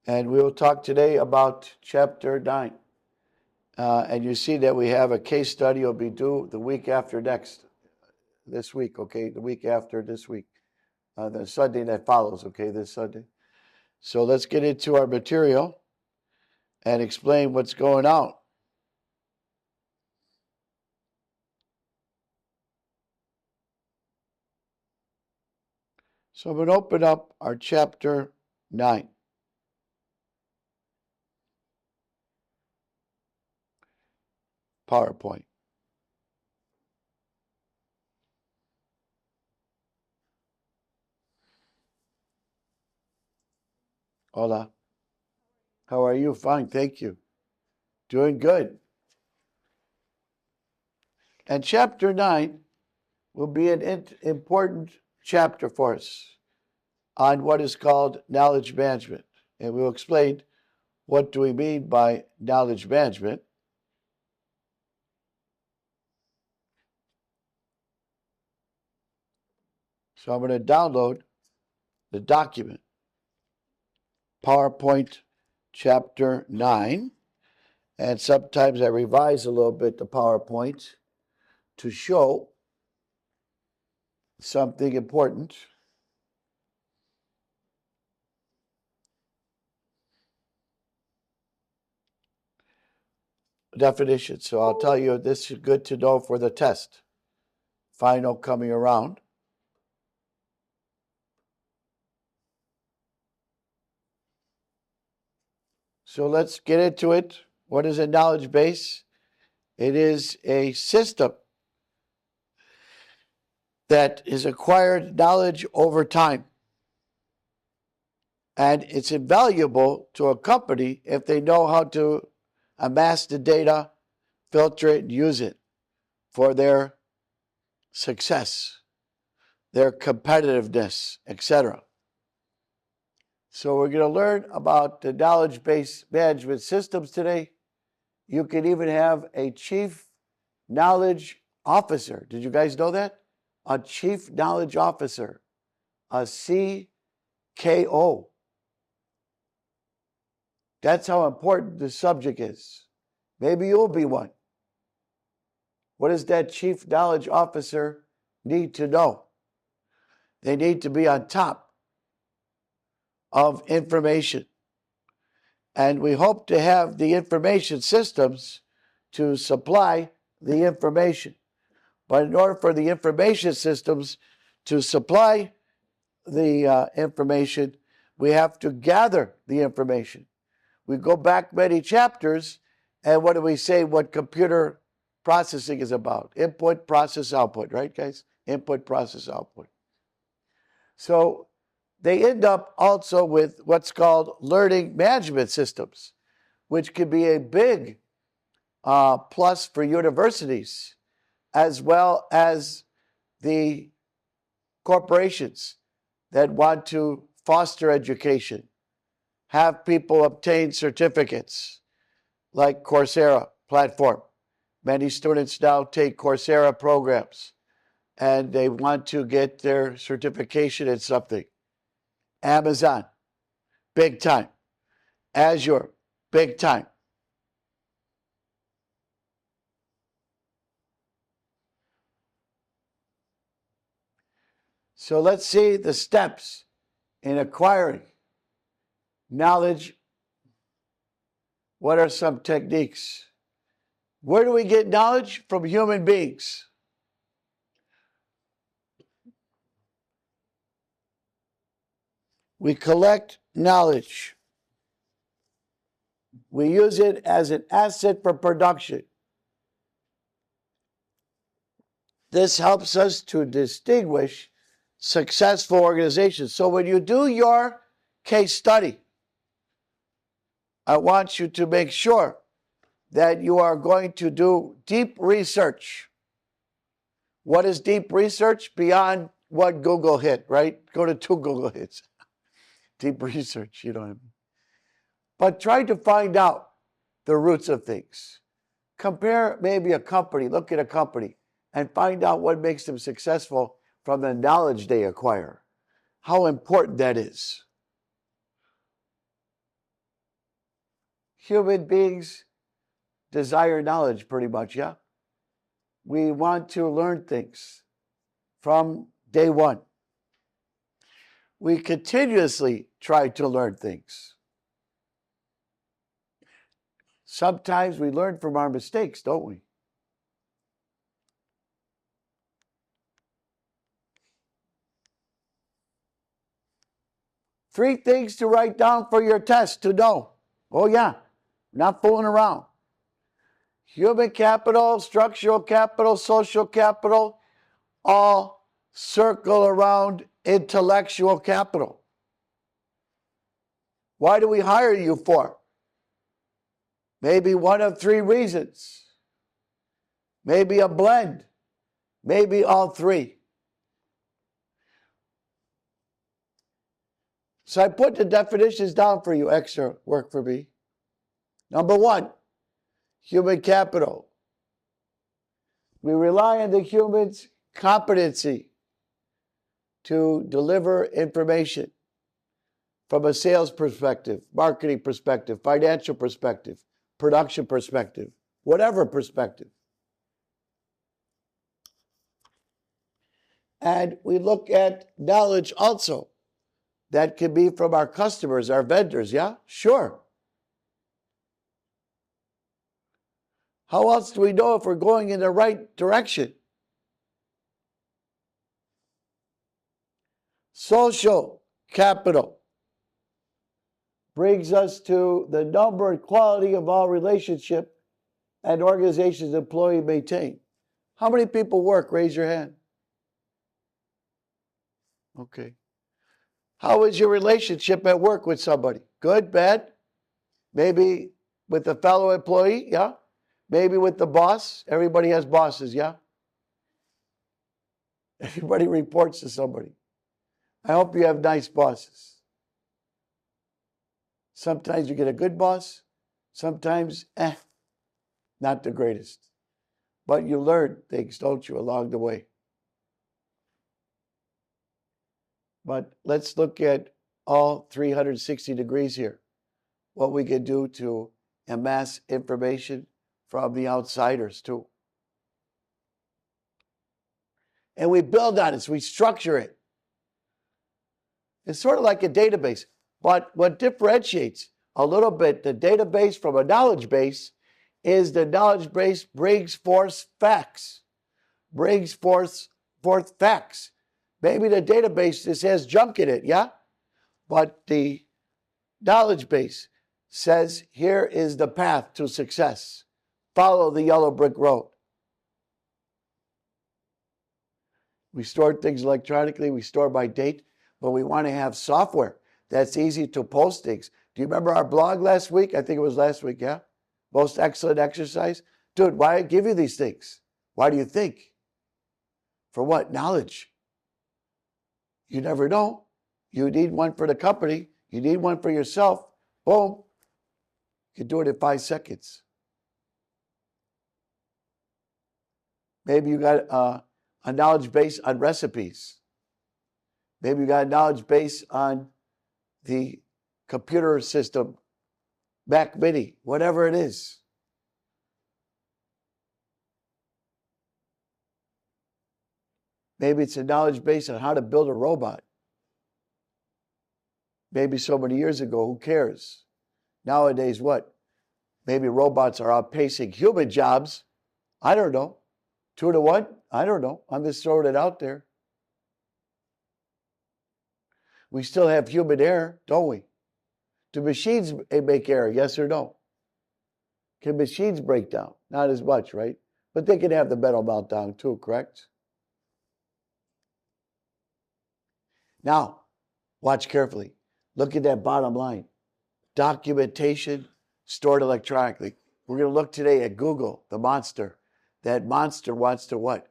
And we will talk today about Chapter 9. And you see that we have a case study will be due the week after next, this week, okay? The week after this week, the Sunday that follows, okay, this Sunday. So let's get into our material and explain what's going on. So I'm going to open up our Chapter 9. PowerPoint. Hola. How are you? Fine, thank you. Doing good. And Chapter 9 will be an important chapter for us on what is called knowledge management. And we'll explain what do we mean by knowledge management. So I'm going to download the document, PowerPoint Chapter 9. And sometimes I revise a little bit the PowerPoint to show something important. Definition. So I'll tell you this is good to know for the test. Final coming around. So let's get into it. What is a knowledge base? It is a system that is acquired knowledge over time. And it's invaluable to a company if they know how to amass the data, filter it, and use it for their success, their competitiveness, etc. So we're going to learn about the knowledge-based management systems today. You can even have a chief knowledge officer. Did you guys know that? A chief knowledge officer, a CKO. That's how important the subject is. Maybe you'll be one. What does that chief knowledge officer need to know? They need to be on top of information. And we hope to have the information systems to supply the information. But in order for the information systems to supply the information, we have to gather the information. We go back many chapters, and what do we say what computer processing is about? Input, process, output, right, guys? Input, process, output. So they end up also with what's called learning management systems, which can be a big plus for universities, as well as the corporations that want to foster education, have people obtain certificates like Coursera platform. Many students now take Coursera programs and they want to get their certification in something. Amazon, big time. Azure, big time. So let's see the steps in acquiring knowledge. What are some techniques? Where do we get knowledge? From human beings. We collect knowledge. We use it as an asset for production. This helps us to distinguish successful organizations. So when you do your case study, I want you to make sure that you are going to do deep research. What is deep research? Beyond what Google hit, right? Go to 2 Google hits. Deep research, you know what I mean? But try to find out the roots of things. Compare maybe a company, look at a company, and find out what makes them successful from the knowledge they acquire. How important that is. human beings desire knowledge pretty much, yeah? We want to learn things from day one. We continuously try to learn things. Sometimes we learn from our mistakes, don't we? Three things to write down for your test to know. Oh yeah, not fooling around. Human capital, structural capital, social capital, all circle around intellectual capital. Why do we hire you for? Maybe one of three reasons. Maybe a blend. Maybe all three. So I put the definitions down for you, extra work for me. Number one, human capital. We rely on the human's competency to deliver information from a sales perspective, marketing perspective, financial perspective, production perspective, whatever perspective. And we look at knowledge also. That could be from our customers, our vendors, yeah? Sure. How else do we know if we're going in the right direction? Social capital brings us to the number and quality of all relationship and organizations employee maintain. How many people work? Raise your hand. Okay. How is your relationship at work with somebody? Good, bad? Maybe with a fellow employee, yeah? Maybe with the boss. Everybody has bosses, yeah? Everybody reports to somebody. I hope you have nice bosses. Sometimes you get a good boss. Sometimes, not the greatest. But you learn things, don't you, along the way. But let's look at all 360 degrees here. What we can do to amass information from the outsiders too. And we build on it, so we structure it. It's sort of like a database. But what differentiates a little bit the database from a knowledge base is the knowledge base brings forth facts. Brings forth facts. Maybe the database just has junk in it, yeah? But the knowledge base says, here is the path to success. Follow the yellow brick road. We store things electronically, we store by date, but we want to have software that's easy to post things. Do you remember our blog last week? I think it was last week, yeah? Most excellent exercise. Dude, why I give you these things? Why do you think? For what? Knowledge. You never know. You need one for the company. You need one for yourself. Boom. You can do it in 5 seconds. Maybe you got a knowledge base on recipes. Maybe you got a knowledge base on the computer system, Mac Mini, whatever it is. Maybe it's a knowledge base on how to build a robot. Maybe so many years ago, who cares? Nowadays, what? Maybe robots are outpacing human jobs. I don't know. 2 to 1? I don't know. I'm just throwing it out there. We still have human error, don't we? Do machines make error? Yes or no? Can machines break down? Not as much, right? But they can have the mental meltdown too, correct? Now, watch carefully. Look at that bottom line. Documentation stored electronically. We're going to look today at Google, the monster. That monster wants to what?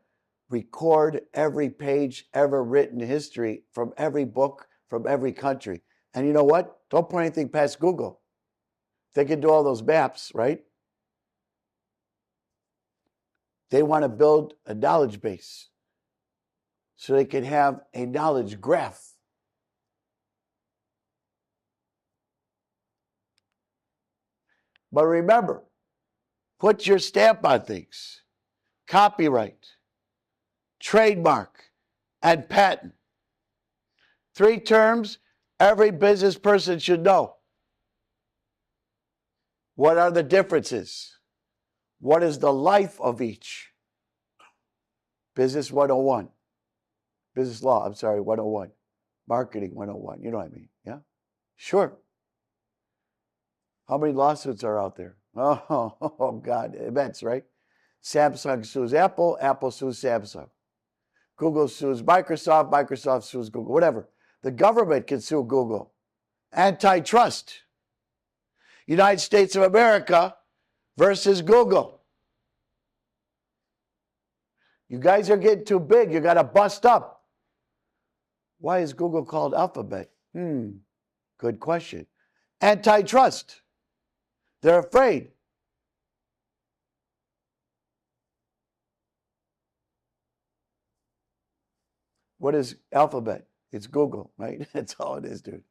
Record every page ever written in history from every book, from every country. And you know what? Don't put anything past Google. They can do all those maps, right? They want to build a knowledge base so they can have a knowledge graph. But remember, put your stamp on things. Copyright, trademark, and patent. 3 terms every business person should know. What are the differences? What is the life of each? Business 101. Business law, 101. Marketing 101. You know what I mean, yeah? Sure. How many lawsuits are out there? Oh God, immense, right? Samsung sues Apple, Apple sues Samsung. Google sues Microsoft, Microsoft sues Google, whatever. The government can sue Google. Antitrust. United States of America versus Google. You guys are getting too big. You got to bust up. Why is Google called Alphabet? Good question. Antitrust. They're afraid. What is Alphabet? It's Google, right? That's all it is, dude.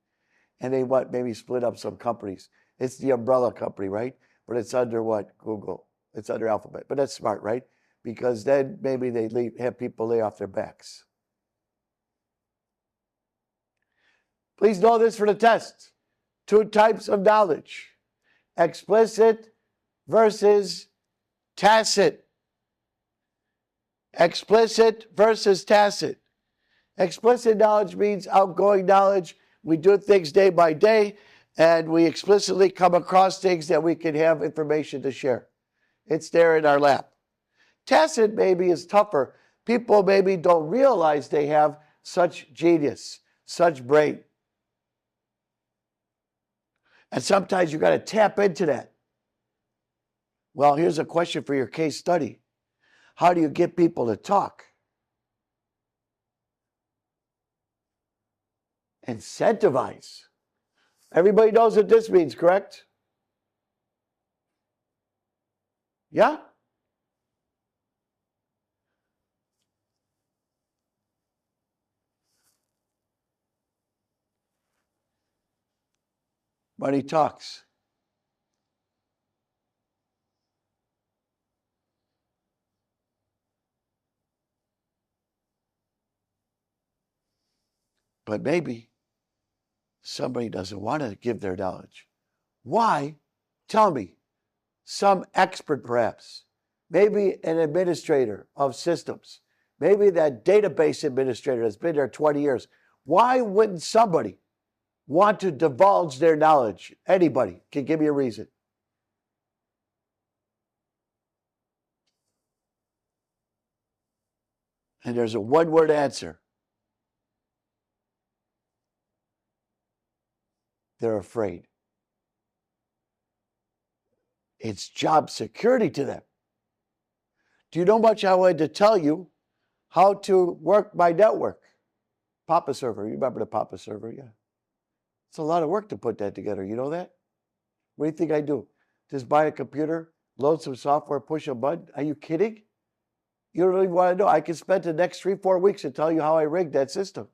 And they maybe split up some companies. It's the umbrella company, right? But it's under what? Google. It's under Alphabet. But that's smart, right? Because then maybe they have people lay off their backs. Please know this for the test. 2 types of knowledge. Explicit versus tacit. Explicit versus tacit. Explicit knowledge means outgoing knowledge. We do things day by day, and we explicitly come across things that we can have information to share. It's there in our lap. Tacit maybe is tougher. People maybe don't realize they have such genius, such brain. And sometimes you got to tap into that. Well, here's a question for your case study. How do you get people to talk? Incentivize. Everybody knows what this means, correct? Yeah? Money talks. But maybe somebody doesn't want to give their knowledge. Why? Tell me. Some expert perhaps. Maybe an administrator of systems. Maybe that database administrator that's been there 20 years. Why wouldn't somebody want to divulge their knowledge? Anybody can give me a reason. And there's a one-word answer. They're afraid. It's job security to them. Do you know much I wanted to tell you how to work my network? Papa server. You remember the Papa server? Yeah. It's a lot of work to put that together. You know that? What do you think I do? Just buy a computer, load some software, push a button? Are you kidding? You don't even want to know. I can spend the next 3-4 weeks to tell you how I rigged that system.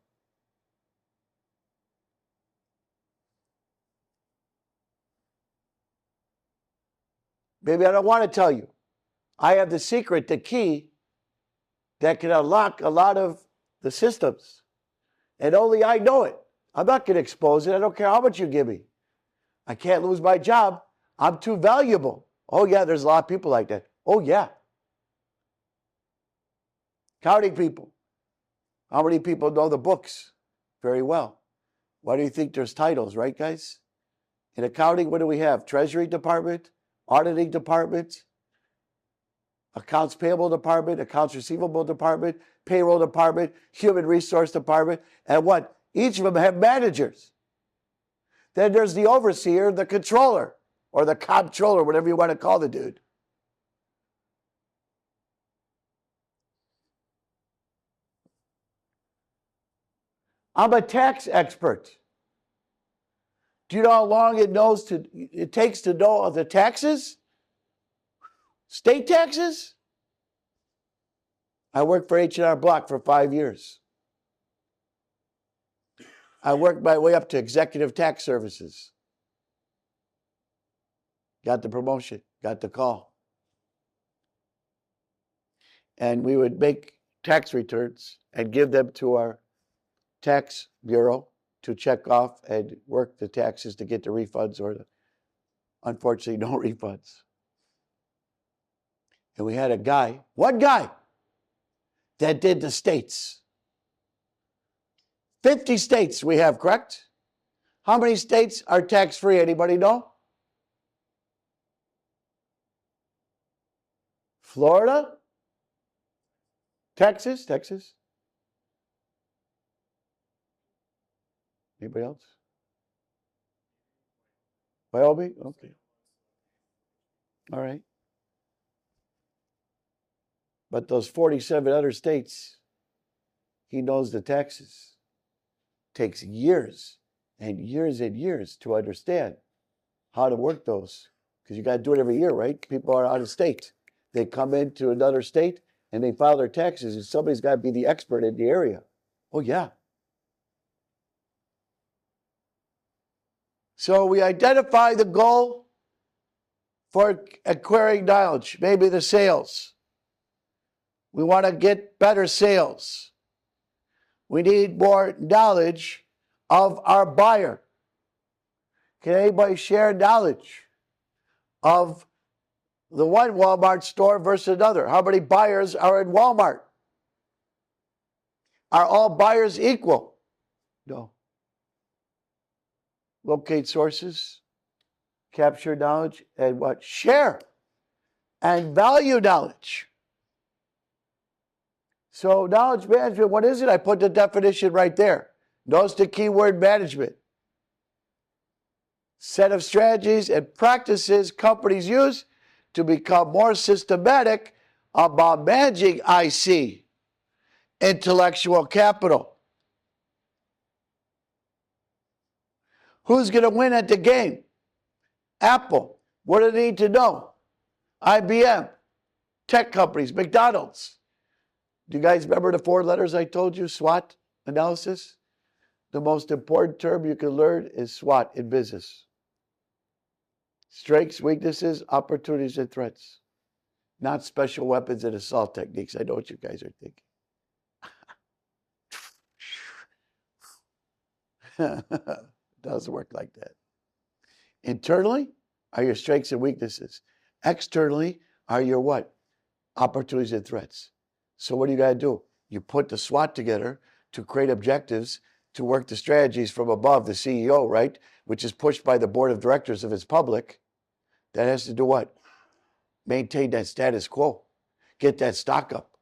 Maybe I don't want to tell you. I have the secret, the key that can unlock a lot of the systems. And only I know it. I'm not going to expose it. I don't care how much you give me. I can't lose my job. I'm too valuable. Oh, yeah, there's a lot of people like that. Oh, yeah. Counting people. How many people know the books very well? Why do you think there's titles, right, guys? In accounting, what do we have? Treasury Department, Auditing Department, Accounts Payable Department, Accounts Receivable Department, Payroll Department, Human Resource Department, and what? Each of them have managers. Then there's the overseer, the controller, or the comptroller, whatever you want to call the dude. I'm a tax expert. Do you know how long it takes to know the taxes? State taxes? I worked for H&R Block for 5 years. I worked my way up to executive tax services. got the promotion, got the call. And we would make tax returns and give them to our tax bureau to check off and work the taxes to get the refunds or unfortunately no refunds. And we had one guy, that did the states. 50 states we have, correct? How many states are tax-free? Anybody know? Florida? Texas? Anybody else? Wyoming? Okay. All right. But those 47 other states, he knows the taxes. Takes years and years to understand how to work those. Because you got to do it every year, right? People are out of state. They come into another state and they file their taxes, and somebody's got to be the expert in the area. Oh, yeah. So we identify the goal for acquiring knowledge, maybe the sales. We want to get better sales. We need more knowledge of our buyer. Can anybody share knowledge of the one Walmart store versus another? How many buyers are in Walmart? Are all buyers equal? No. Locate sources, capture knowledge, and what? Share and value knowledge. So knowledge management, what is it? I put the definition right there. Notice the keyword management. Set of strategies and practices companies use to become more systematic about managing IC, intellectual capital. Who's going to win at the game? Apple. What do they need to know? IBM, tech companies, McDonald's. Do you guys remember the 4 letters I told you? SWOT analysis? The most important term you can learn is SWOT in business. Strengths, weaknesses, opportunities, and threats. Not special weapons and assault techniques. I know what you guys are thinking. Doesn't work like that. Internally are your strengths and weaknesses. Externally are your what? Opportunities and threats. So what do you got to do? You put the SWOT together to create objectives to work the strategies from above, the CEO, right? Which is pushed by the board of directors if it's public. That has to do what? Maintain that status quo. Get that stock up.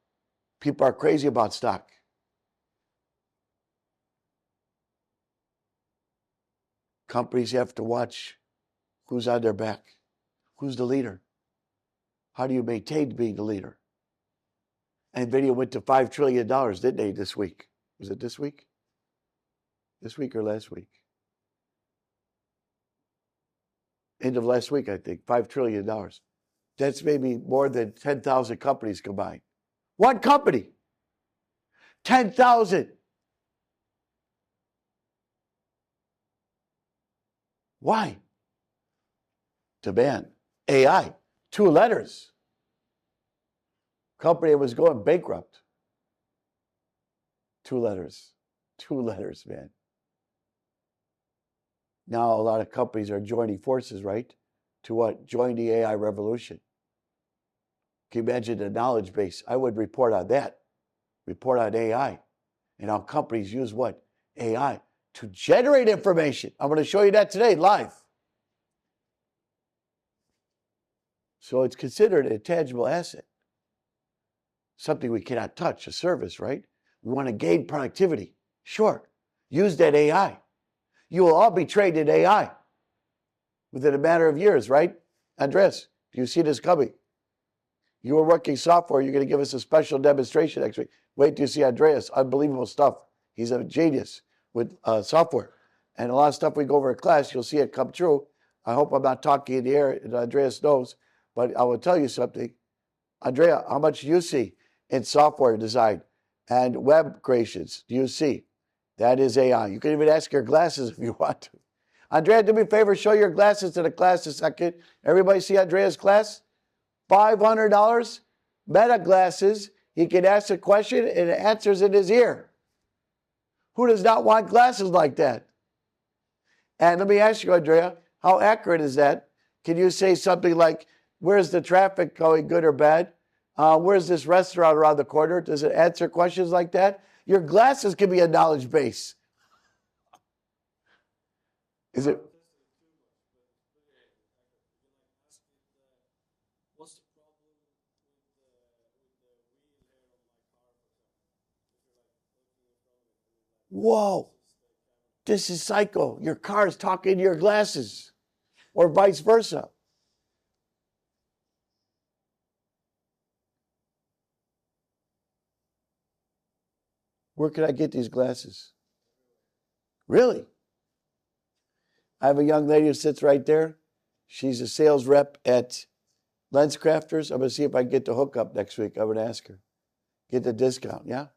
People are crazy about stock. Companies have to watch who's on their back. Who's the leader? How do you maintain being the leader? NVIDIA went to $5 trillion, didn't they, this week? Was it this week? This week or last week? End of last week, I think. $5 trillion. That's maybe more than 10,000 companies combined. One company. 10,000. Why? Demand. AI. 2 letters. Company was going bankrupt. 2 letters. 2 letters, man. Now a lot of companies are joining forces, right? To what? Join the AI revolution. Can you imagine the knowledge base? I would report on that. Report on AI. And how companies use what? AI to generate information. I'm going to show you that today live. So it's considered a tangible asset. Something we cannot touch, a service, right? We want to gain productivity. Sure. Use that AI. You will all be trained in AI within a matter of years, right? Andres, do you see this coming? You were working software. You're going to give us a special demonstration next week. Wait till you see Andreas. Unbelievable stuff. He's a genius with software. And a lot of stuff we go over in class, you'll see it come true. I hope I'm not talking in the air, and Andreas knows. But I will tell you something. Andrea, how much do you see in software design and web creations? Do you see? That is AI. You can even ask your glasses if you want to. Andrea, do me a favor, show your glasses to the class a second. Everybody see Andrea's class? $500, Meta glasses. He can ask a question and it answers in his ear. Who does not want glasses like that? And let me ask you, Andrea, how accurate is that? Can you say something like, where's the traffic going, good or bad? Where's this restaurant around the corner? Does it answer questions like that? Your glasses can be a knowledge base. Is it? Whoa, this is psycho. Your car's talking to your glasses, or vice versa. Where can I get these glasses? Really? I have a young lady who sits right there. She's a sales rep at Lens Crafters. I'm going to see if I can get the hookup next week. I'm going to ask her. Get the discount, yeah?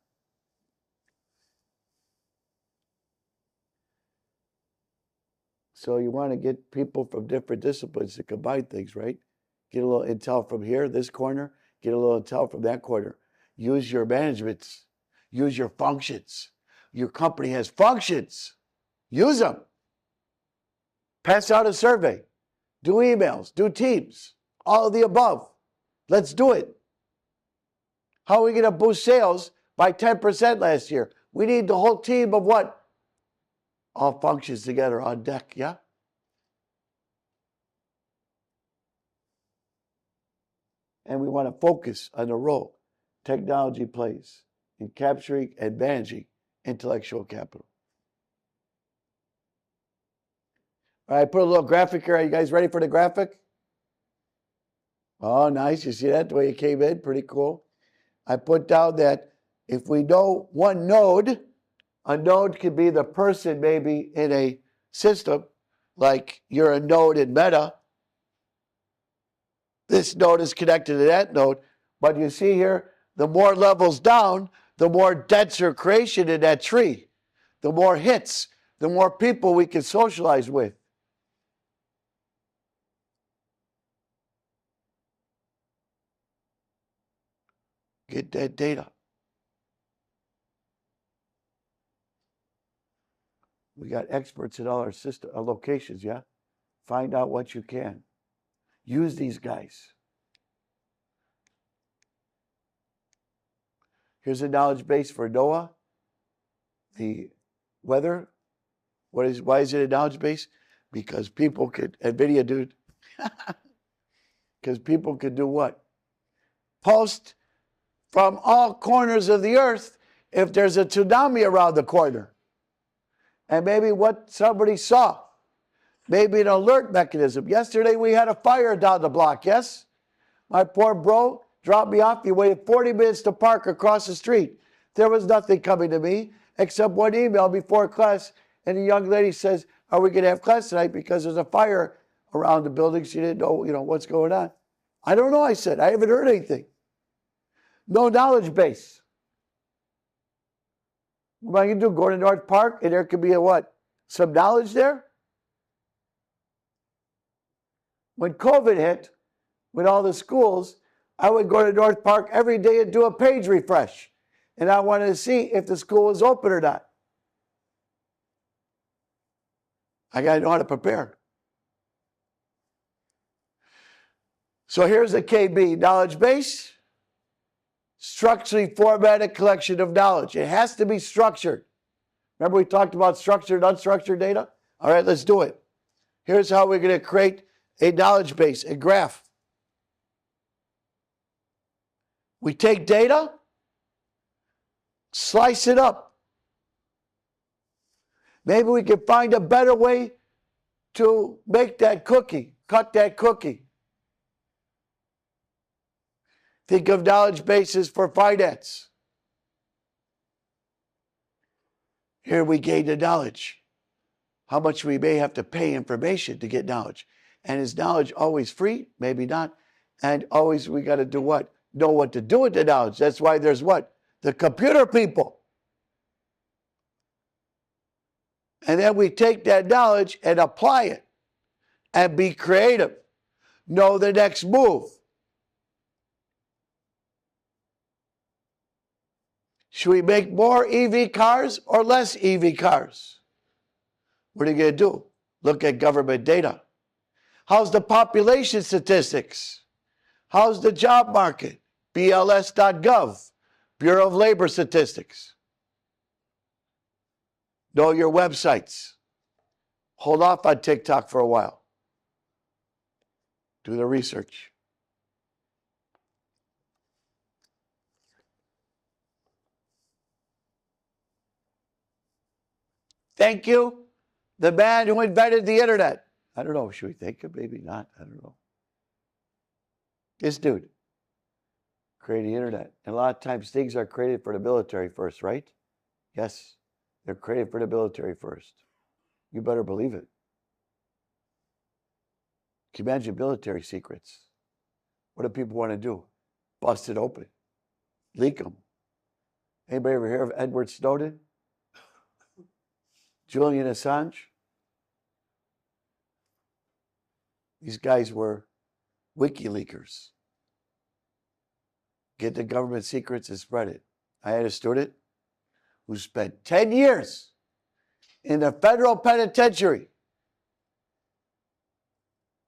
So you want to get people from different disciplines to combine things, right? Get a little intel from here, this corner. Get a little intel from that corner. Use your managements. Use your functions. Your company has functions. Use them. Pass out a survey. Do emails. Do Teams. All of the above. Let's do it. How are we going to boost sales by 10% last year? We need the whole team of what? All functions together on deck, yeah? And we want to focus on the role technology plays in capturing and managing intellectual capital. All right, put a little graphic here. Are you guys ready for the graphic? Oh, nice. You see that, the way it came in? Pretty cool. I put down that if we know one node, a node could be the person maybe in a system, like you're a node in Meta. This node is connected to that node. But you see here, the more levels down, the more denser creation in that tree. The more hits, the more people we can socialize with. Get that data. We got experts in all our system, our locations, yeah? Find out what you can. Use these guys. Here's a knowledge base for NOAA. The weather. Why is it a knowledge base? Because people could, NVIDIA dude, because people could do what? Post from all corners of the earth if there's a tsunami around the corner. And maybe what somebody saw. Maybe an alert mechanism. Yesterday we had a fire down the block, yes? My poor bro dropped me off. He waited 40 minutes to park across the street. There was nothing coming to me except one email before class. And the young lady says, are we going to have class tonight because there's a fire around the building? She didn't know, what's going on. I don't know, I said. I haven't heard anything. No knowledge base. What am I going to do? Go to North Park and there could be a what? Some knowledge there? When COVID hit, with all the schools, I would go to North Park every day and do a page refresh. And I wanted to see if the school was open or not. I got to know how to prepare. So here's the KB, knowledge base. Structurally formatted collection of knowledge. It has to be structured. Remember we talked about structured and unstructured data? All right, let's do it. Here's how we're going to create a knowledge base, a graph. We take data, slice it up. Maybe we can find a better way to make that cookie, cut that cookie. Think of knowledge bases for finance. Here we gain the knowledge. How much we may have to pay information to get knowledge. And is knowledge always free? Maybe not. And always we got to do what? Know what to do with the knowledge. That's why there's what? The computer people. And then we take that knowledge and apply it and be creative. Know the next move. Should we make more EV cars or less EV cars? What are you going to do? Look at government data. How's the population statistics? How's the job market? BLS.gov, Bureau of Labor Statistics. Know your websites. Hold off on TikTok for a while. Do the research. Thank you, the man who invented the internet. I don't know, should we thank him? Maybe not, I don't know. This dude created the internet. And a lot of times things are created for the military first, right? Yes, they're created for the military first. You better believe it. Can you imagine military secrets? What do people want to do? Bust it open. Leak them. Anybody ever hear of Edward Snowden? Julian Assange? These guys were Wiki leakers. Get the government secrets and spread it. I had a student who spent 10 years in the federal penitentiary.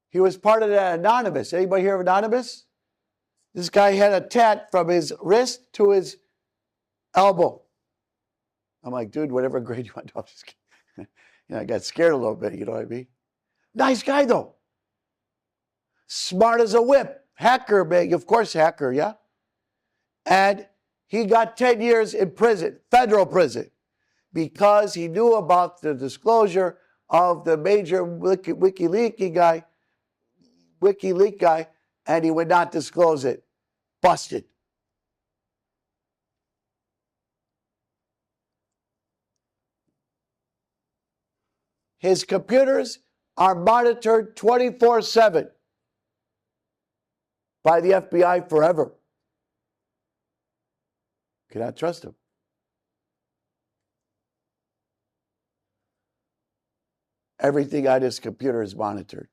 He was part of that Anonymous. Anybody hear of Anonymous? This guy had a tat from his wrist to his elbow. I'm like, dude, whatever grade you want. No, just kidding. I got scared a little bit, you know what I mean? Nice guy, though. Smart as a whip. Hacker, man. Of course, hacker, yeah? And he got 10 years in prison, federal prison, because he knew about the disclosure of the major WikiLeaks guy, and he would not disclose it. Busted. His computers are monitored 24/7 by the FBI forever. Cannot trust him. Everything on his computer is monitored.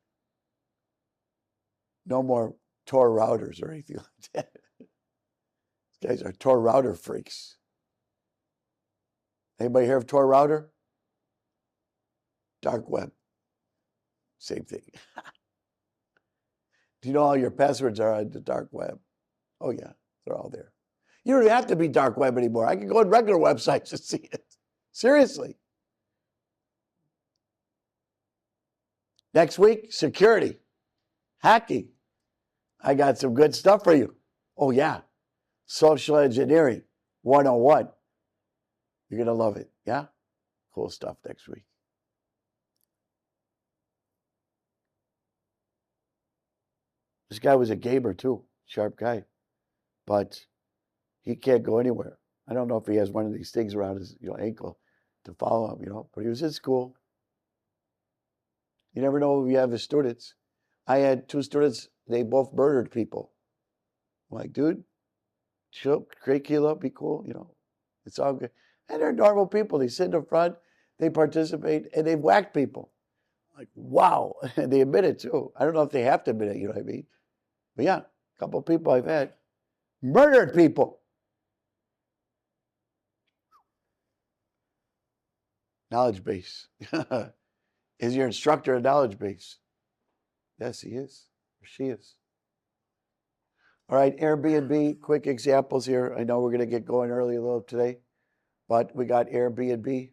No more Tor routers or anything like that. These guys are Tor router freaks. Anybody hear of Tor router? Dark web. Same thing. Do you know all your passwords are on the dark web? Oh yeah, they're all there. You don't even have to be dark web anymore. I can go on regular websites to see it. Seriously. Next week, security, hacking. I got some good stuff for you. Oh yeah, social engineering 101. You're going to love it, yeah? Cool stuff next week. This guy was a gamer too, sharp guy, but he can't go anywhere. I don't know if he has one of these things around his ankle to follow him, but he was in school. You never know if you have his students. I had 2 students, they both murdered people. I'm like, dude, chill, great kilo, be cool, it's all good. And they're normal people. They sit in the front, they participate, and they've whacked people. Like, wow. And they admit it too. I don't know if they have to admit it, you know what I mean? But yeah, a couple of people I've had murdered people. Knowledge base. Is your instructor a knowledge base? Yes, he is. Or she is. All right, Airbnb, quick examples here. I know we're going to get going early a little today, but we got Airbnb.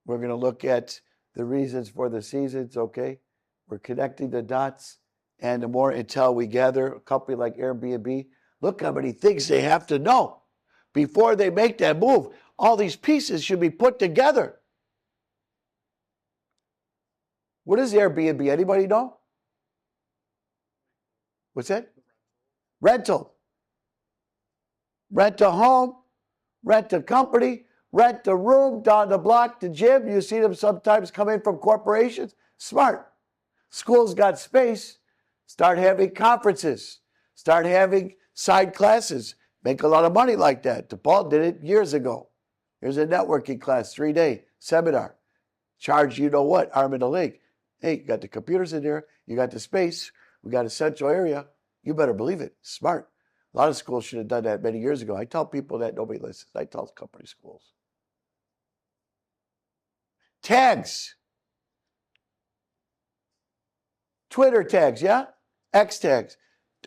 We're going to look at the reasons for the seasons, okay? We're connecting the dots, and the more intel we gather, a company like Airbnb, look how many things they have to know before they make that move. All these pieces should be put together. What is Airbnb? Anybody know? What's that? Rental. Rent a home, rent a company, rent a room down the block, the gym. You see them sometimes come in from corporations. Smart. Schools got space. Start having conferences. Start having side classes. Make a lot of money like that. DePaul did it years ago. Here's a networking class, 3-day seminar. charge you know what, arm and a leg. Hey, you got the computers in there, you got the space, we got a central area. You better believe it. Smart. A lot of schools should have done that many years ago. I tell people that, nobody listens. I tell company schools. Tags. Twitter tags, yeah? X tags.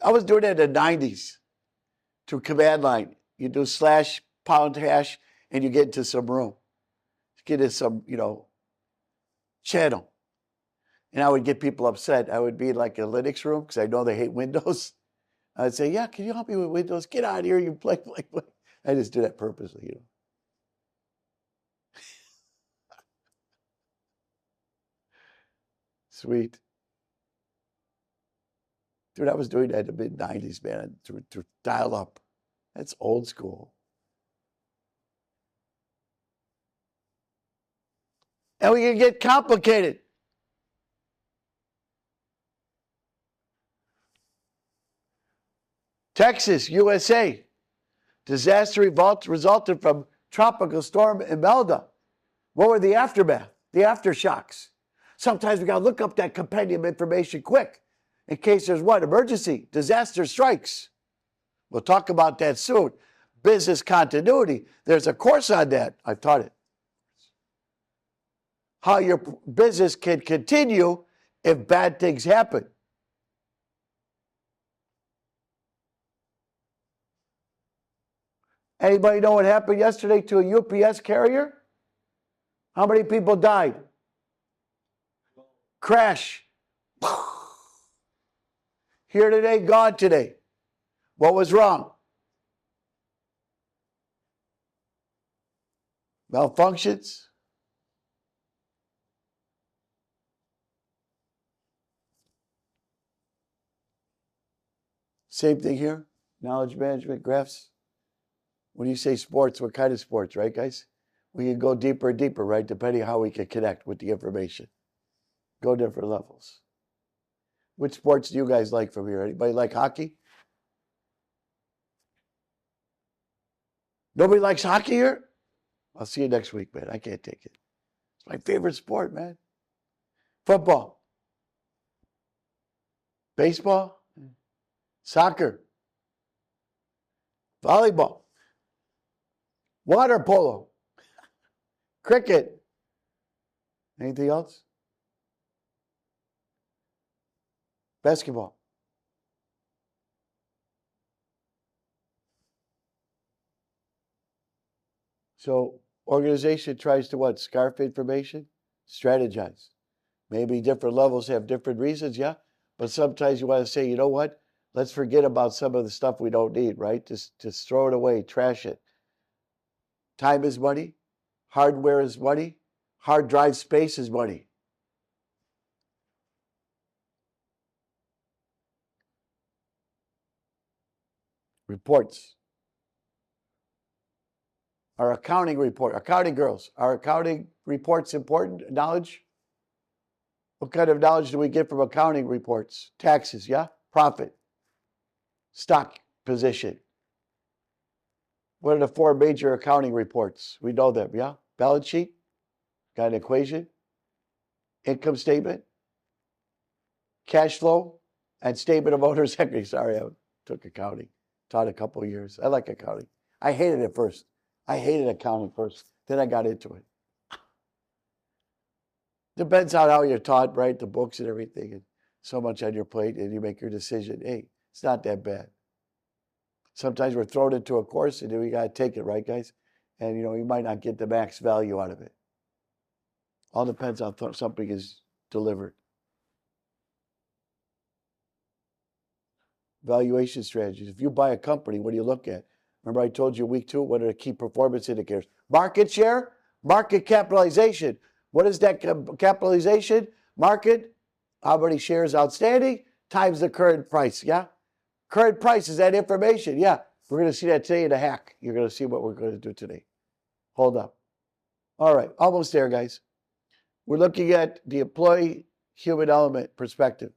I was doing that in the 90s through command line. You do /# and you get into some room. Get into some, channel. And I would get people upset. I would be in like a Linux room because I know they hate Windows. I'd say, yeah, can you help me with Windows? Get out of here, you play. I just do that purposely, Sweet. Dude, I was doing that in the mid-90s, man, to dial up. That's old school. And we can get complicated. Texas, USA. Disaster resulted from tropical storm Imelda. What were the aftermath? The aftershocks. Sometimes we got to look up that compendium information quick in case there's what? Emergency, disaster strikes. We'll talk about that soon. Business continuity. There's a course on that. I've taught it. How your business can continue if bad things happen. Anybody know what happened yesterday to a UPS carrier? How many people died? Crash. Here today, gone today. What was wrong? Malfunctions. Same thing here. Knowledge management, graphs. When you say sports, what kind of sports, right, guys? We can go deeper and deeper, right, depending on how we can connect with the information. Go different levels. Which sports do you guys like from here? Anybody like hockey? Nobody likes hockey here? I'll see you next week, man. I can't take it. It's my favorite sport, man. Football. Baseball. Soccer. Volleyball. Water polo. Cricket. Anything else? Basketball. So organization tries to what? Scarf information? Strategize. Maybe different levels have different reasons, yeah? But sometimes you want to say, you know what? Let's forget about some of the stuff we don't need, right? Just throw it away, trash it. Time is money. Hardware is money. Hard drive space is money. Reports. Our accounting report. Accounting girls. Are accounting reports important? Knowledge? What kind of knowledge do we get from accounting reports? Taxes, yeah? Profit. Stock position. What are the 4 major accounting reports? We know them, yeah? Balance sheet, got an equation, income statement, cash flow, and statement of owner's equity. Sorry, I took accounting, taught a couple of years. I like accounting. I hated it first. I hated accounting first. Then I got into it. Depends on how you're taught, right? The books and everything, and so much on your plate, and you make your decision. Hey, it's not that bad. Sometimes we're thrown into a course and then we got to take it, right, guys? And, you might not get the max value out of it. All depends on how something is delivered. Valuation strategies. If you buy a company, what do you look at? Remember I told you week 2, what are the key performance indicators? Market share, market capitalization. What is that capitalization? Market, how many shares outstanding, times the current price, yeah? Current price, is that information? Yeah, we're going to see that today in a hack. You're going to see what we're going to do today. Hold up. All right, almost there, guys. We're looking at the employee human element perspective.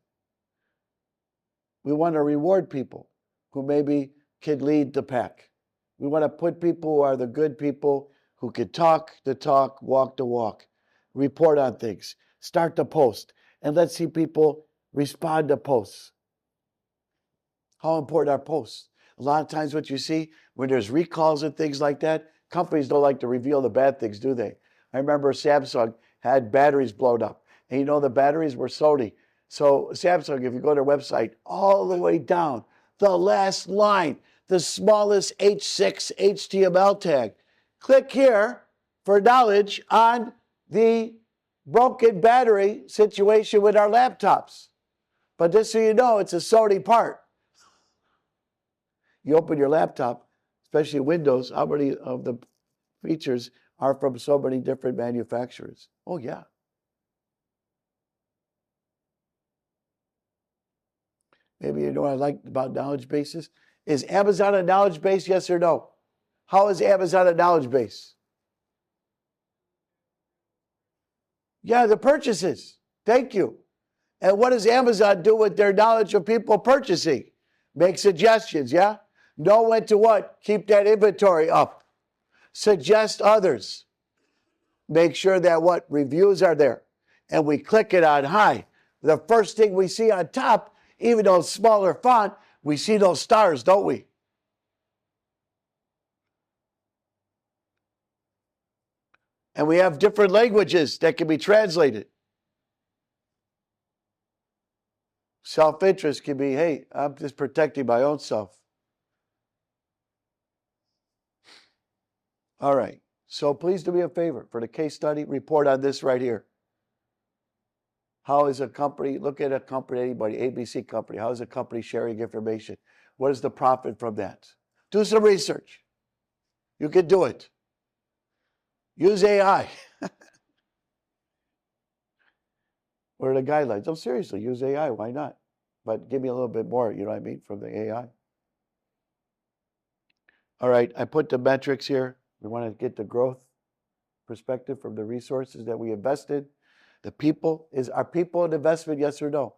We want to reward people who maybe can lead the pack. We want to put people who are the good people who can talk the talk, walk the walk. report on things, start to post, and let's see people respond to posts. How important are posts? A lot of times what you see when there's recalls and things like that, companies don't like to reveal the bad things, do they? I remember Samsung had batteries blown up. And you know the batteries were Sony. So Samsung, if you go to their website, all the way down, the last line, the smallest H6 HTML tag. Click here for knowledge on the broken battery situation with our laptops. But just so you know, it's a Sony part. You open your laptop, especially Windows, how many of the features are from so many different manufacturers? Oh, yeah. Maybe you know what I like about knowledge bases? Is Amazon a knowledge base, yes or no? How is Amazon a knowledge base? Yeah, the purchases. Thank you. And what does Amazon do with their knowledge of people purchasing? Make suggestions, yeah? Know when to what? Keep that inventory up. Suggest others. Make sure that what? Reviews are there. And we click it on high. The first thing we see on top, even though it's smaller font, we see those stars, don't we? And we have different languages that can be translated. Self-interest can be, hey, I'm just protecting my own self. All right. So please do me a favor. For the case study, report on this right here. How is a company, look at a company, anybody, ABC company, how is a company sharing information? What is the profit from that? Do some research. You can do it. Use AI. What are the guidelines? Oh, seriously, use AI. Why not? But give me a little bit more, you know what I mean, from the AI. All right, I put the metrics here. We want to get the growth perspective from the resources that we invested. The people, is our people an investment, yes or no?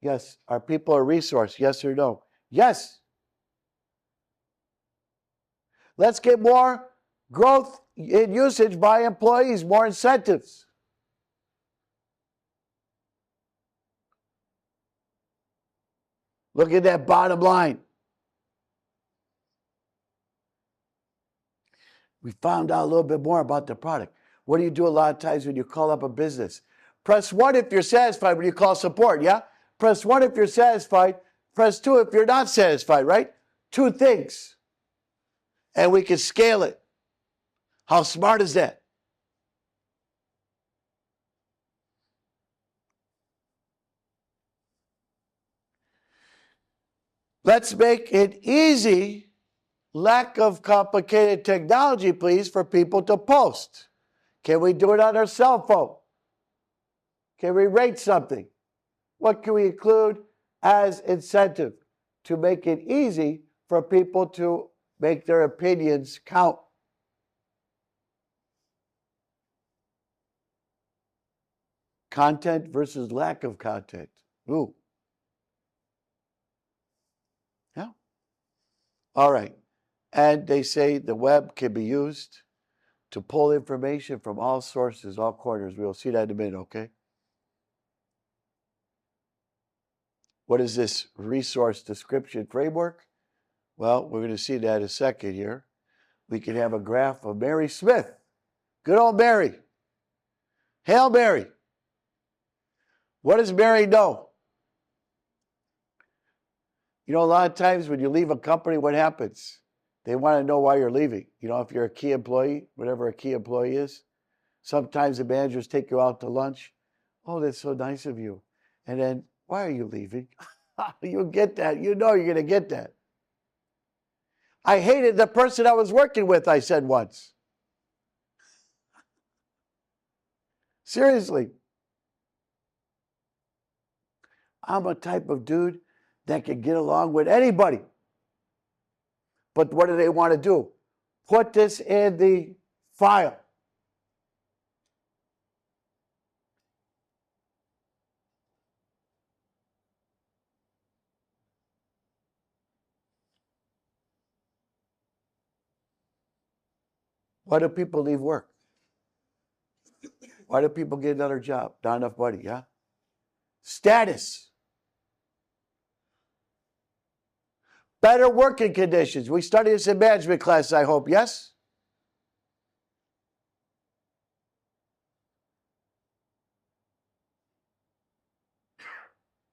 Yes. Are people a resource, yes or no? Yes. Let's get more growth in usage by employees, more incentives. Look at that bottom line. We found out a little bit more about the product. What do you do a lot of times when you call up a business? Press 1 if you're satisfied when you call support, yeah? Press 1 if you're satisfied. Press 2 if you're not satisfied, right? 2 things. And we can scale it. How smart is that? Let's make it easy, lack of complicated technology, please, for people to post. Can we do it on our cell phone? Can we rate something? What can we include as incentive to make it easy for people to make their opinions count? Content versus lack of content. Ooh. Yeah. All right. And they say the web can be used to pull information from all sources, all corners. We'll see that in a minute, okay? What is this resource description framework? Well, we're going to see that in a second here. We can have a graph of Mary Smith. Good old Mary. Hail Mary. What does Mary know? You know, a lot of times when you leave a company, what happens? They want to know why you're leaving. You know, if you're a key employee, whatever a key employee is, sometimes the managers take you out to lunch. Oh, that's so nice of you. And then, why are you leaving? You'll get that. You know you're going to get that. I hated the person I was working with, I said once. Seriously. I'm a type of dude that can get along with anybody. But what do they want to do? Put this in the file. Why do people leave work? Why do people get another job? Not enough money, yeah? Status. Better working conditions. We studied this in management class, I hope, yes?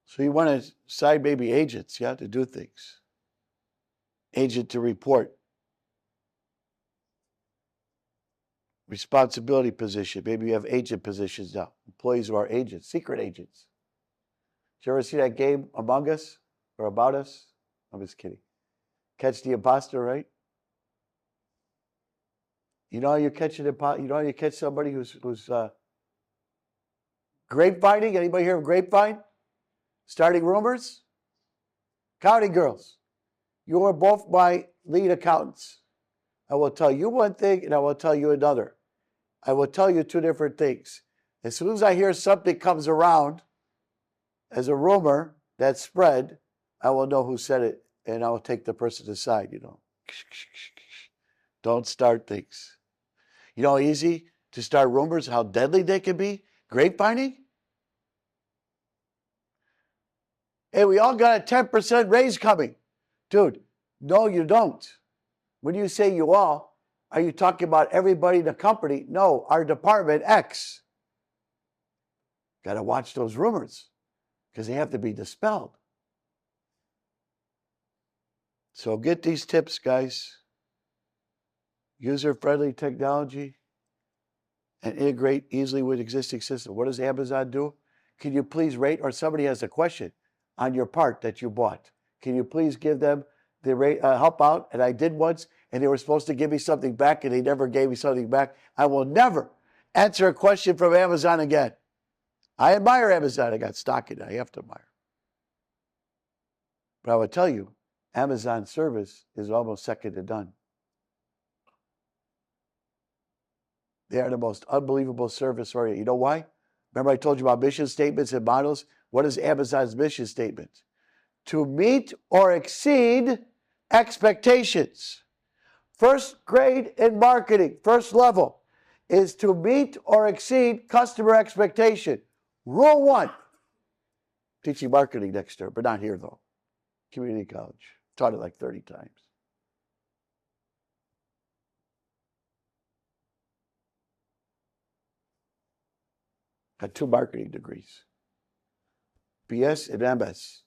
So you want to assign maybe agents, yeah, to do things. Agent to report. Responsibility position. Maybe you have agent positions now. Employees who are agents, secret agents. Did you ever see that game Among Us or About Us? I'm just kidding. Catch the imposter, right? You know how you catch an imposter? You know how you catch somebody who's grapevining? Anybody hear of grapevine? Starting rumors? Accounting girls. You are both my lead accountants. I will tell you one thing and I will tell you another. I will tell you two different things. As soon as I hear something comes around as a rumor that's spread, I will know who said it and I will take the person aside, you know. Don't start things. You know how easy to start rumors, how deadly they can be? Grapevining? Hey, we all got a 10% raise coming. Dude, no, you don't. When you say you all, are you talking about everybody in the company? No, our department X. Got to watch those rumors because they have to be dispelled. So get these tips, guys. User-friendly technology and integrate easily with existing systems. What does Amazon do? Can you please rate, or somebody has a question on your part that you bought. Can you please give them the rate, help out? And I did once, and they were supposed to give me something back, and they never gave me something back. I will never answer a question from Amazon again. I admire Amazon. I got stock in it. I have to admire. But I will tell you, Amazon service is almost second to none. They are the most unbelievable service oriented. You know why? Remember I told you about mission statements and models? What is Amazon's mission statement? To meet or exceed expectations. First grade in marketing, first level, is to meet or exceed customer expectation. Rule 1. Teaching marketing next term, but not here though. Community college. Taught it like 30 times. Got 2 marketing degrees. BS and MS.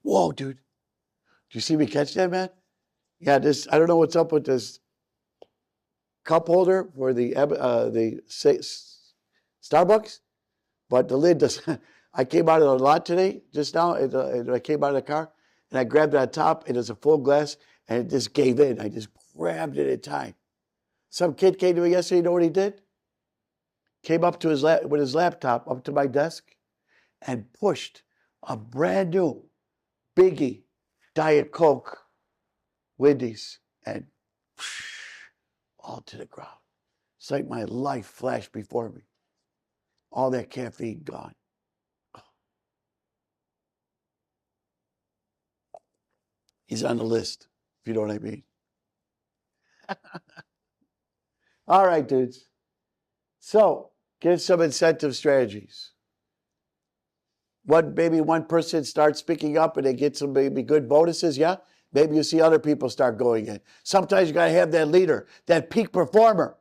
Whoa, dude. Do you see me catch that, man? Yeah, this, I don't know what's up with this cup holder for the Starbucks, but the lid does. I came out of the lot today, just now, and I came out of the car, and I grabbed it on top, and it's a full glass, and it just gave in. I just grabbed it in time. Some kid came to me yesterday, you know what he did? Came up to his with his laptop up to my desk and pushed a brand new Biggie Diet Coke Wendy's and all to the ground. It's like my life flashed before me. All that caffeine gone. He's on the list, if you know what I mean. All right, dudes. So, get some incentive strategies. Maybe one person starts speaking up and they get some maybe good bonuses, yeah? Maybe you see other people start going in. Sometimes you got to have that leader, that peak performer.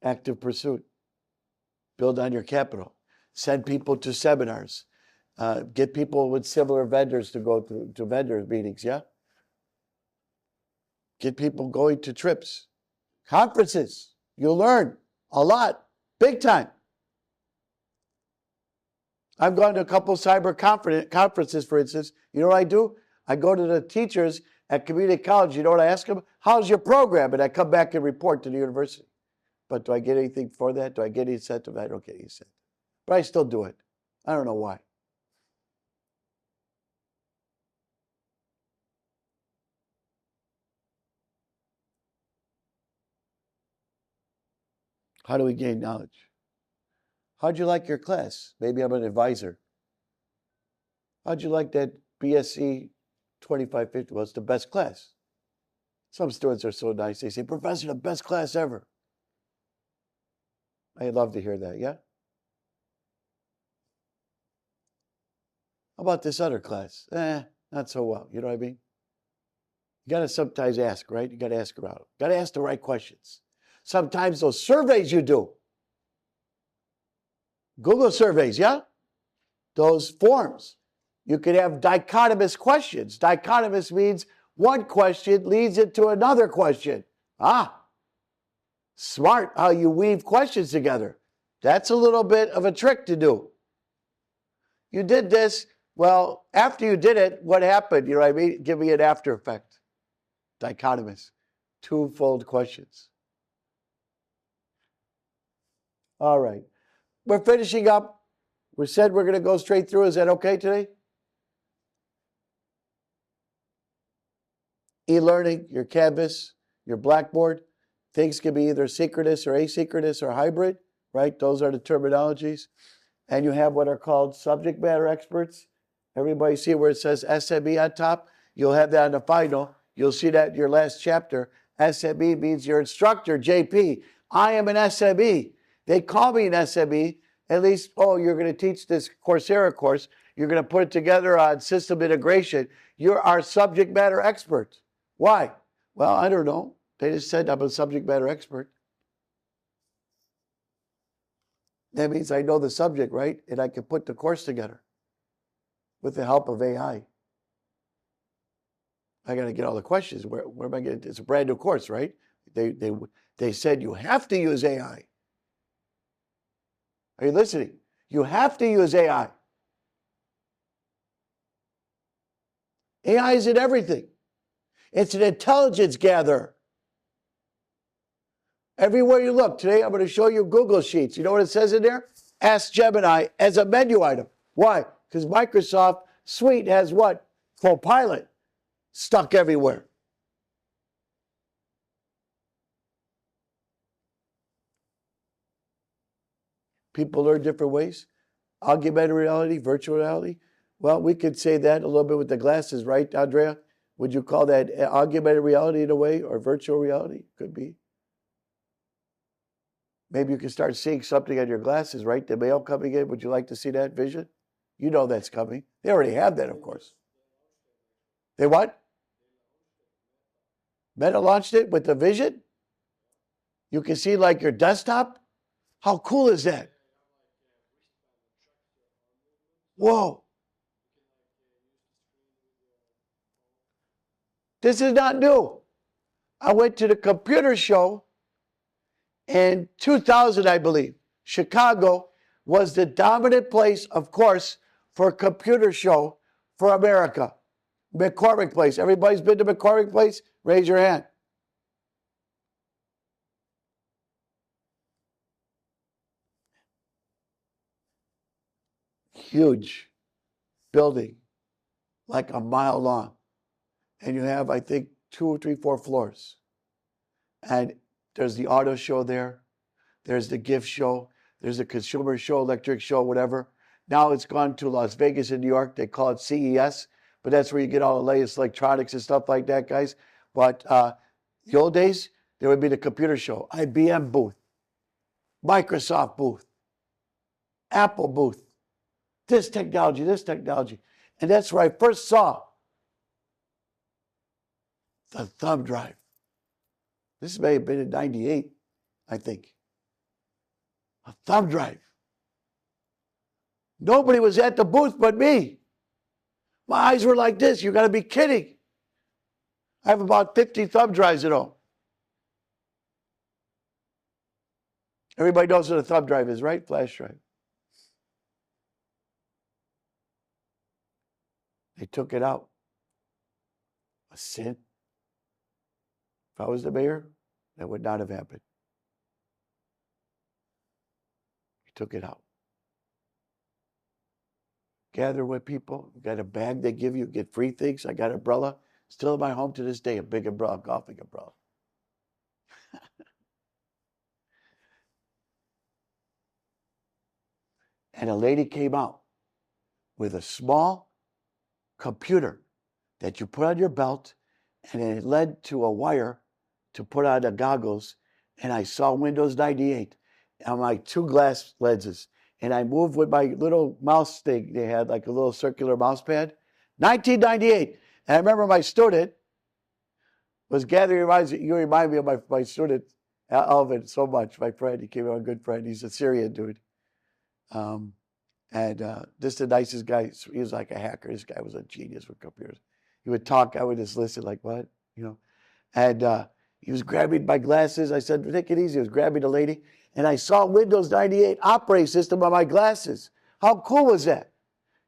Active pursuit. Build on your capital. Send people to seminars. Get people with similar vendors to go to vendor meetings, yeah? Get people going to trips. Conferences. You'll learn a lot. Big time. I've gone to a couple of cyber conferences, for instance. You know what I do? I go to the teachers at community college. You know what I ask them? How's your program? And I come back and report to the university. But do I get anything for that? Do I get any incentive? I don't get any incentive. But I still do it. I don't know why. How do we gain knowledge? How'd you like your class? Maybe I'm an advisor. How'd you like that BSc 2550? Well, it's the best class. Some students are so nice. They say, Professor, the best class ever. I'd love to hear that, yeah? How about this other class? Not so well. You know what I mean? You got to sometimes ask, right? You got to ask around. Got to ask the right questions. Sometimes those surveys you do, Google surveys, yeah? Those forms, you could have dichotomous questions. Dichotomous means one question leads into another question. Smart how you weave questions together. That's a little bit of a trick to do. You did this. Well, after you did it, what happened? You know what I mean? Give me an after effect. Dichotomous. Twofold questions. All right. We're finishing up. We said we're going to go straight through. Is that okay today? E-learning, your Canvas, your Blackboard. Things can be either synchronous or asynchronous or hybrid, right? Those are the terminologies. And you have what are called subject matter experts. Everybody see where it says SME on top? You'll have that on the final. You'll see that in your last chapter. SME means your instructor, JP. I am an SME. They call me an SME. At least, you're going to teach this Coursera course. You're going to put it together on system integration. You're our subject matter expert. Why? Well, I don't know. They just said I'm a subject matter expert. That means I know the subject, right? And I can put the course together with the help of AI. I got to get all the questions. Where am I getting? It's a brand new course, right? They said you have to use AI. Are you listening? You have to use AI. AI is in everything. It's an intelligence gatherer. Everywhere you look. Today I'm going to show you Google Sheets. You know what it says in there? Ask Gemini as a menu item. Why? Because Microsoft Suite has what? Copilot stuck everywhere. People learn different ways. Augmented reality, virtual reality. Well, we could say that a little bit with the glasses, right, Andrea? Would you call that augmented reality in a way, or virtual reality? Could be. Maybe you can start seeing something on your glasses, right? The mail coming in. Would you like to see that vision? You know that's coming. They already have that, of course. They what? Meta launched it with the vision? You can see like your desktop? How cool is that? Whoa. This is not new. I went to the computer show in 2000, I believe. Chicago was the dominant place, of course, for a computer show for America. McCormick Place. Everybody's been to McCormick Place? Raise your hand. Huge building, like a mile long. And you have, I think, 2 or 3, 4 floors. And there's the auto show there. There's the gift show. There's a consumer show, electric show, whatever. Now it's gone to Las Vegas and New York. They call it CES, but that's where you get all the latest electronics and stuff like that, guys. But the old days, there would be the computer show, IBM booth, Microsoft booth, Apple booth, this technology. And that's where I first saw the thumb drive. This may have been in 98, I think. A thumb drive. Nobody was at the booth but me. My eyes were like this. You got to be kidding. I have about 50 thumb drives at home. Everybody knows what a thumb drive is, right? Flash drive. They took it out. A sin. If I was the mayor, that would not have happened. He took it out. Gather with people. You got a bag they give you, get free things. I got an umbrella. Still in my home to this day, a big umbrella, golfing umbrella. And a lady came out with a small computer that you put on your belt, and it led to a wire to put on the goggles, and I saw Windows 98 on my 2 glass lenses, and I moved with my little mouse thing. They had like a little circular mouse pad. 1998. And I remember my student was gathering reminds you remind me of my student, Alvin, so much. My friend, he came out a good friend. He's a Syrian dude. Just the nicest guy. He was like a hacker. This guy was a genius with computers. He would talk. I would just listen like, what? And he was grabbing my glasses. I said, take it easy. He was grabbing the lady. And I saw Windows 98 operating system on my glasses. How cool was that?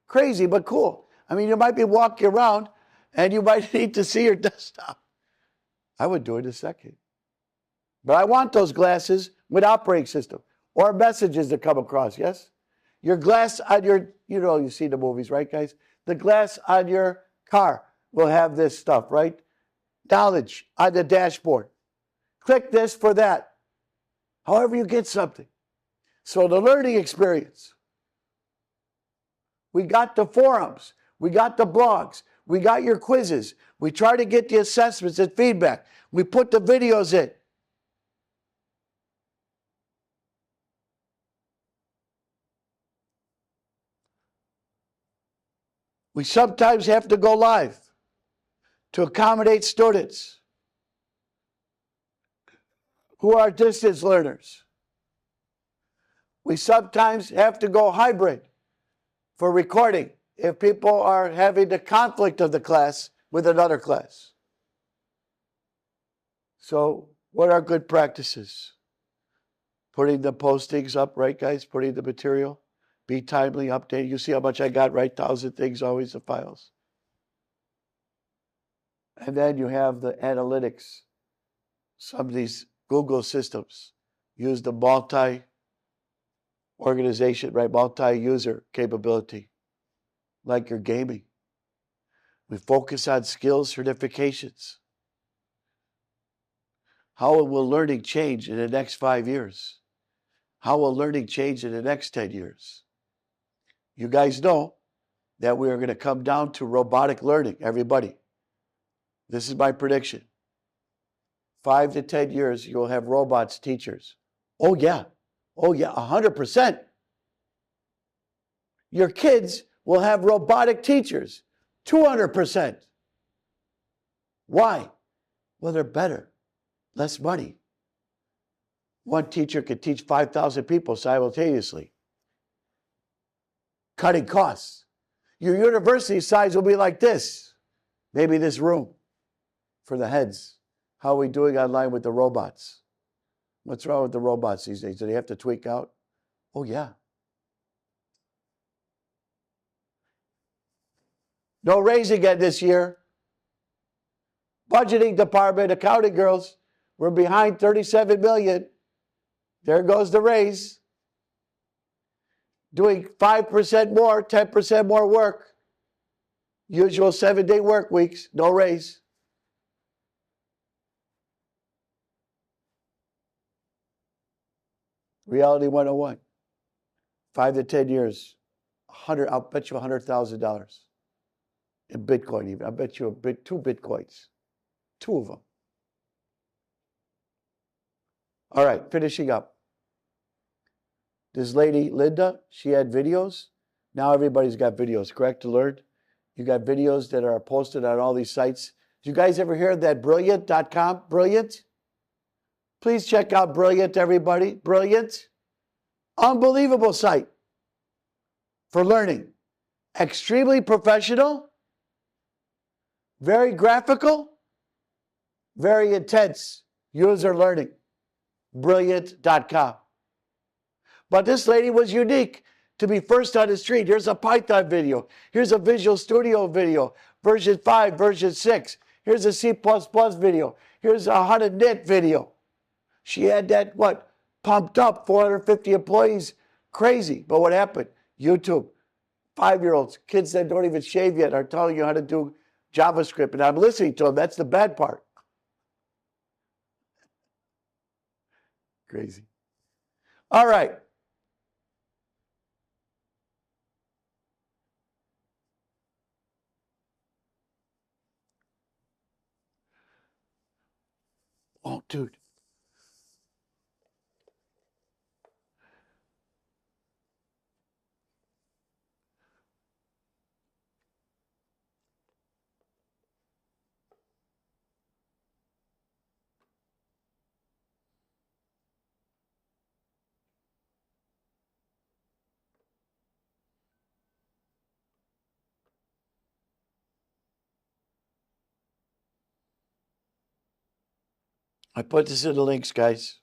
Crazy, but cool. I mean, you might be walking around and you might need to see your desktop. I would do it in a second. But I want those glasses with operating system or messages that come across, yes? Your glass on your, you see the movies, right, guys? The glass on your car will have this stuff, right? Knowledge on the dashboard. Click this for that. However you get something. So the learning experience. We got the forums. We got the blogs. We got your quizzes. We try to get the assessments and feedback. We put the videos in. We sometimes have to go live to accommodate students who are distance learners. We sometimes have to go hybrid for recording if people are having the conflict of the class with another class. So what are good practices? Putting the postings up, right, guys? Putting the material. Be timely, updated. You see how much I got, right? 1,000 things, always the files. And then you have the analytics. Some of these Google systems use the multi-organization, right? Multi-user capability, like your gaming. We focus on skills certifications. How will learning change in the next 5 years? How will learning change in the next 10 years? You guys know that we are going to come down to robotic learning, everybody. This is my prediction. 5 to 10 years, you'll have robots teachers. Oh yeah, 100%. Your kids will have robotic teachers, 200%. Why? Well, they're better, less money. One teacher could teach 5,000 people simultaneously, cutting costs. Your university size will be like this, maybe this room for the heads. How are we doing online with the robots? What's wrong with the robots these days? Do they have to tweak out? Oh, yeah. No raise again this year. Budgeting department, accounting girls, we're behind 37 million. There goes the raise. Doing 5% more, 10% more work. Usual 7-day work weeks, no raise. Reality 101. 5 to 10 years, I'll bet you $100,000 in Bitcoin even. I'll bet you 2 Bitcoins, 2 of them. All right, finishing up. This lady, Linda, she had videos. Now everybody's got videos, correct, to learn? You got videos that are posted on all these sites. Did you guys ever hear of that Brilliant.com? Brilliant? Please check out Brilliant, everybody. Brilliant. Unbelievable site for learning. Extremely professional, very graphical, very intense user learning. Brilliant.com. But this lady was unique to be first on the street. Here's a Python video. Here's a Visual Studio video, version 5, version 6. Here's a C++ video. Here's a how to knit video. She had that, pumped up, 450 employees, crazy. But what happened? YouTube, 5-year-olds, kids that don't even shave yet are telling you how to do JavaScript, and I'm listening to them. That's the bad part. Crazy. All right. Dude. I put this in the links, guys.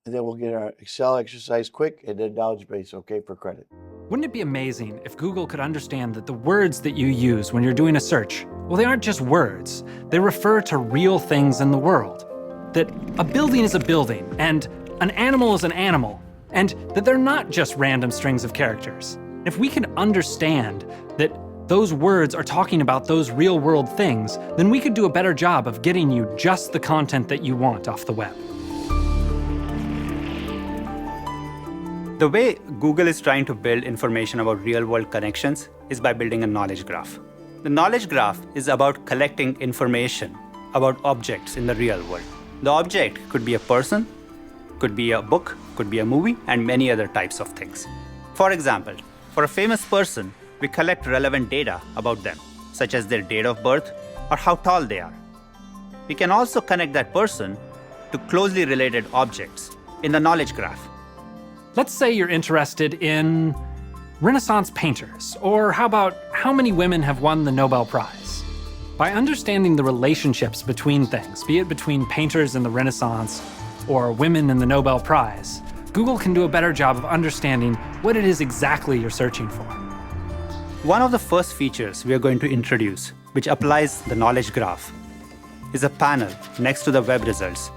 And then we'll get our Excel exercise quick and then knowledge base, okay, for credit. Wouldn't it be amazing if Google could understand that the words that you use when you're doing a search, well, they aren't just words. They refer to real things in the world. That a building is a building, and an animal is an animal, and that they're not just random strings of characters. If we can understand that those words are talking about those real world things, then we could do a better job of getting you just the content that you want off the web. The way Google is trying to build information about real-world connections is by building a knowledge graph. The knowledge graph is about collecting information about objects in the real world. The object could be a person, could be a book, could be a movie, and many other types of things. For example, for a famous person, we collect relevant data about them, such as their date of birth or how tall they are. We can also connect that person to closely related objects in the knowledge graph. Let's say you're interested in Renaissance painters, or how about how many women have won the Nobel Prize? By understanding the relationships between things, be it between painters in the Renaissance or women in the Nobel Prize, Google can do a better job of understanding what it is exactly you're searching for. One of the first features we are going to introduce, which applies the knowledge graph, is a panel next to the web results.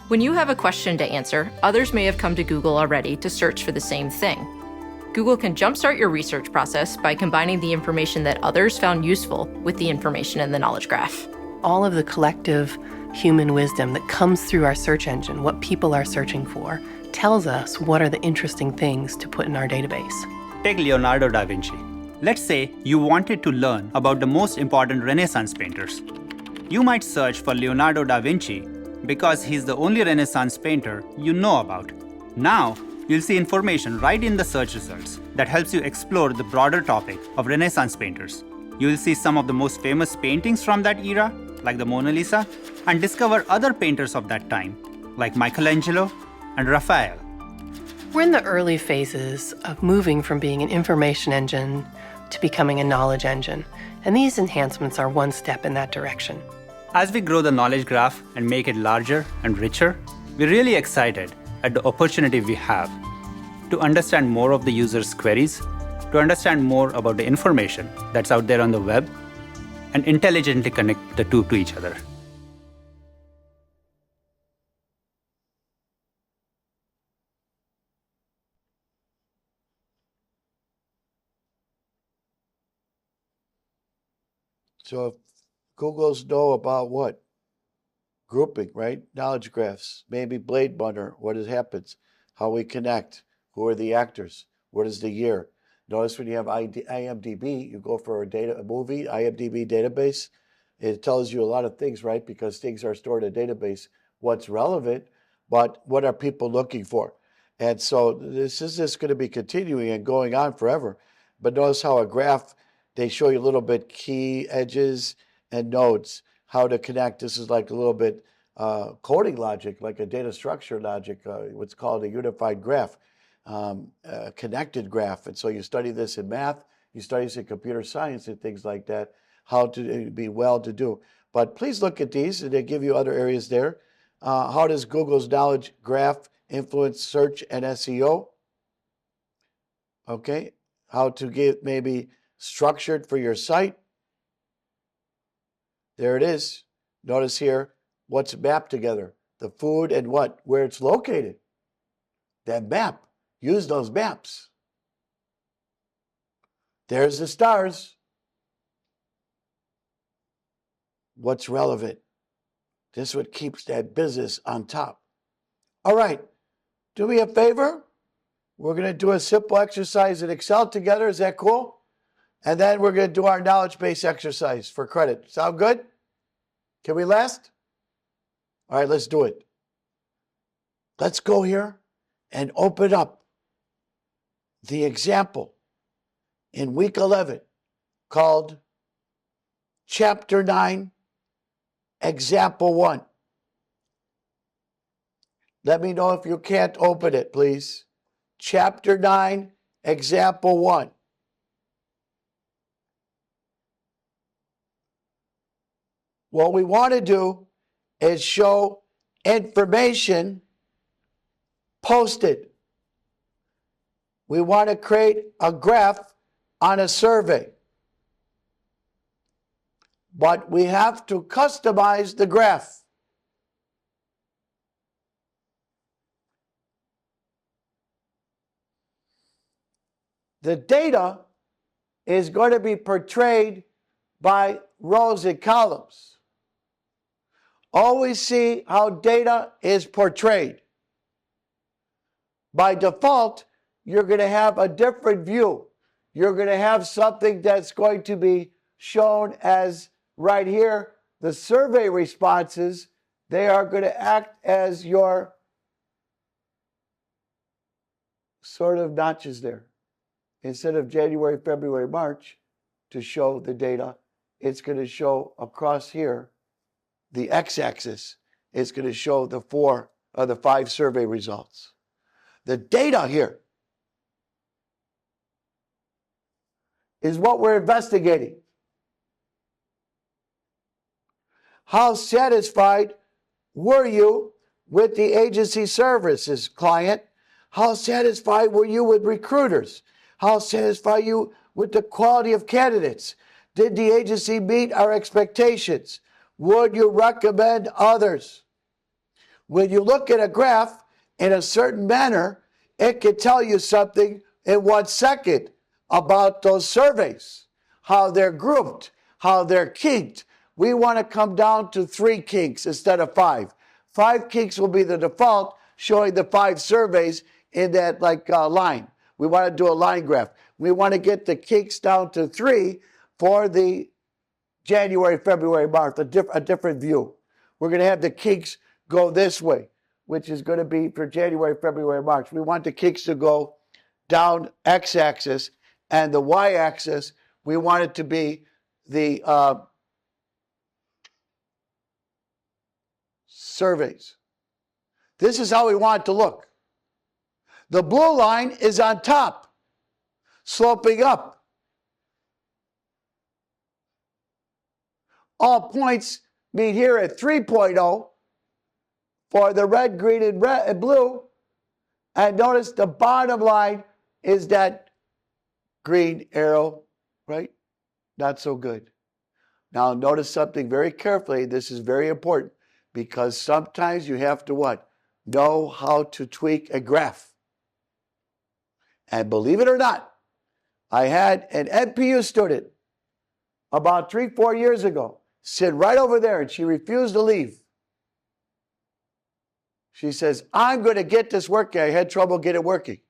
When you have a question to answer, others may have come to Google already to search for the same thing. Google can jumpstart your research process by combining the information that others found useful with the information in the knowledge graph. All of the collective human wisdom that comes through our search engine, what people are searching for, tells us what are the interesting things to put in our database. Take Leonardo da Vinci. Let's say you wanted to learn about the most important Renaissance painters. You might search for Leonardo da Vinci because he's the only Renaissance painter you know about. Now, you'll see information right in the search results that helps you explore the broader topic of Renaissance painters. You'll see some of the most famous paintings from that era, like the Mona Lisa, and discover other painters of that time, like Michelangelo and Raphael. We're in the early phases of moving from being an information engine to becoming a knowledge engine, and these enhancements are one step in that direction. As we grow the knowledge graph and make it larger and richer, we're really excited at the opportunity we have to understand more of the user's queries, to understand more about the information that's out there on the web, and intelligently connect the two to each other. So if Google's know about what? Grouping, right? Knowledge graphs, maybe Blade Runner, what happens, how we connect, who are the actors, what is the year. Notice when you have IMDb, you go for a movie, IMDb database, it tells you a lot of things, right? Because things are stored in a database, what's relevant, but what are people looking for? And so this is just going to be continuing and going on forever. But notice how a graph, they show you a little bit key edges and nodes, how to connect. This is like a little bit coding logic, like a data structure logic, what's called a unified graph, a connected graph. And so you study this in math, you study this in computer science and things like that, how to be well to do. But please look at these, and they give you other areas there. How does Google's knowledge graph influence search and SEO? Okay, how to get maybe structured for your site. There it is. Notice here what's mapped together. The food and what? Where it's located. That map. Use those maps. There's the stars. What's relevant? This is what keeps that business on top. All right. Do me a favor. We're going to do a simple exercise in Excel together. Is that cool? And then we're going to do our knowledge base exercise for credit. Sound good? Can we last? All right, let's do it. Let's go here and open up the example in week 11 called Chapter 9, Example 1. Let me know if you can't open it, please. Chapter 9, Example 1. What we want to do is show information posted. We want to create a graph on a survey. But we have to customize the graph. The data is going to be portrayed by rows and columns. Always see how data is portrayed. By default, you're going to have a different view. You're going to have something that's going to be shown as right here, the survey responses. They are going to act as your sort of notches there. Instead of January, February, March to show the data, it's going to show across here, the x-axis is going to show the 4 or the 5 survey results. The data here is what we're investigating. How satisfied were you with the agency services client? How satisfied were you with recruiters? How satisfied you with the quality of candidates? Did the agency meet our expectations? Would you recommend others? When you look at a graph in a certain manner, it can tell you something in 1 second about those surveys, how they're grouped, how they're kinked. We want to come down to 3 kinks instead of 5. 5 kinks will be the default, showing the 5 surveys in that line. We want to do a line graph. We want to get the kinks down to 3 for the January, February, March, a different view. We're going to have the kinks go this way, which is going to be for January, February, March. We want the kinks to go down x-axis, and the y-axis, we want it to be the surveys. This is how we want it to look. The blue line is on top, sloping up. All points meet here at 3.0 for the red, green, and blue. And notice the bottom line is that green arrow, right? Not so good. Now notice something very carefully. This is very important because sometimes you have to what? Know how to tweak a graph. And believe it or not, I had an NPU student about 3-4 years ago sit right over there, and she refused to leave. She says, I'm going to get this working. I had trouble getting it working.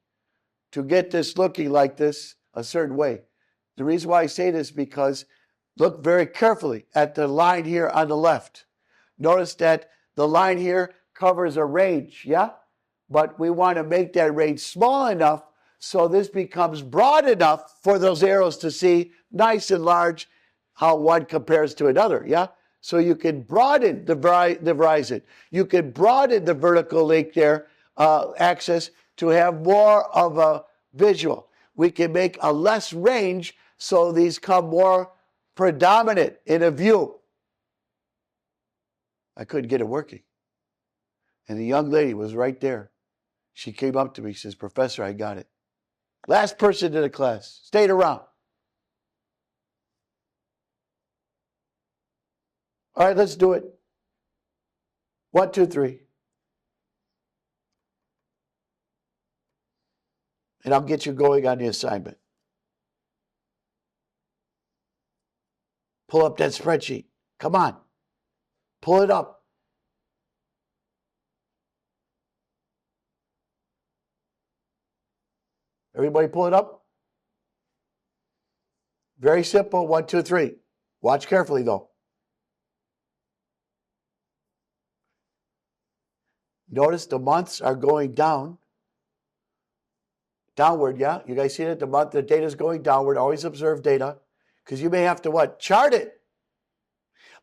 To get this looking like this a certain way. The reason why I say this is because look very carefully at the line here on the left. Notice that the line here covers a range, yeah? But we want to make that range small enough so this becomes broad enough for those arrows to see nice and large how one compares to another, yeah? So you can broaden the horizon. You can broaden the vertical link there, axis, to have more of a visual. We can make a less range so these come more predominant in a view. I couldn't get it working. And the young lady was right there. She came up to me, says, Professor, I got it. Last person in the class, stayed around. All right, let's do it. 1, 2, 3. And I'll get you going on the assignment. Pull up that spreadsheet. Come on. Pull it up. Everybody pull it up? Very simple. 1, 2, 3. Watch carefully, though. Notice the months are going down. Downward, yeah? You guys see it? The data is going downward. Always observe data. Because you may have to what? Chart it.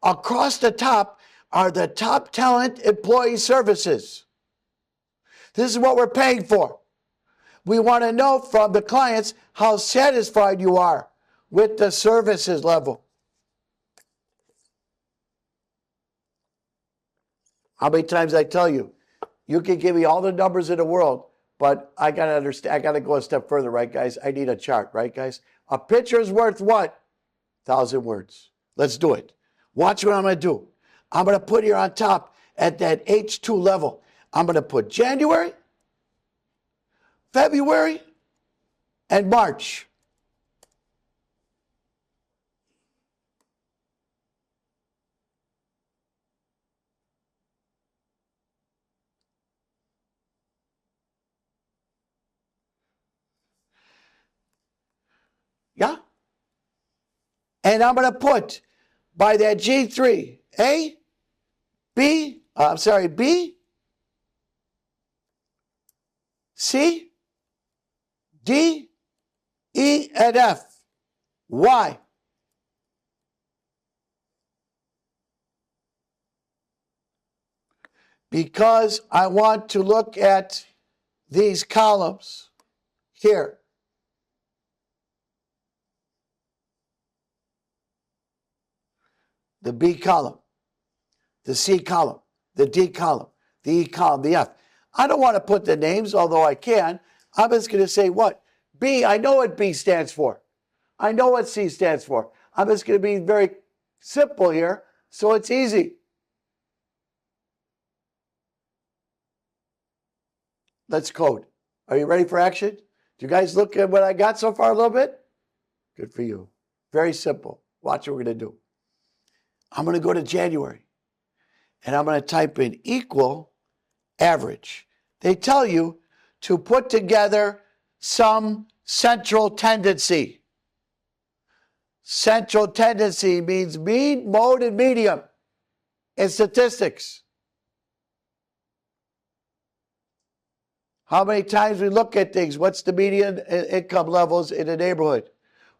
Across the top are the top talent employee services. This is what we're paying for. We want to know from the clients how satisfied you are with the services level. How many times I tell you, you can give me all the numbers in the world, but I got to understand, I got to go a step further, right, guys? I need a chart, right, guys? A picture is worth what? 1,000 words. Let's do it. Watch what I'm going to do. I'm going to put here on top at that H2 level. I'm going to put January, February, and March. Yeah? And I'm going to put by that G3, B, C, D, E, and F. Why? Because I want to look at these columns here. The B column, the C column, the D column, the E column, the F. I don't want to put the names, although I can. I'm just going to say what? B, I know what B stands for. I know what C stands for. I'm just going to be very simple here, so it's easy. Let's code. Are you ready for action? Do you guys look at what I got so far a little bit? Good for you. Very simple. Watch what we're going to do. I'm going to go to January, and I'm going to type in equal average. They tell you to put together some central tendency. Central tendency means mean, mode, and medium in statistics. How many times we look at things? What's the median income levels in a neighborhood?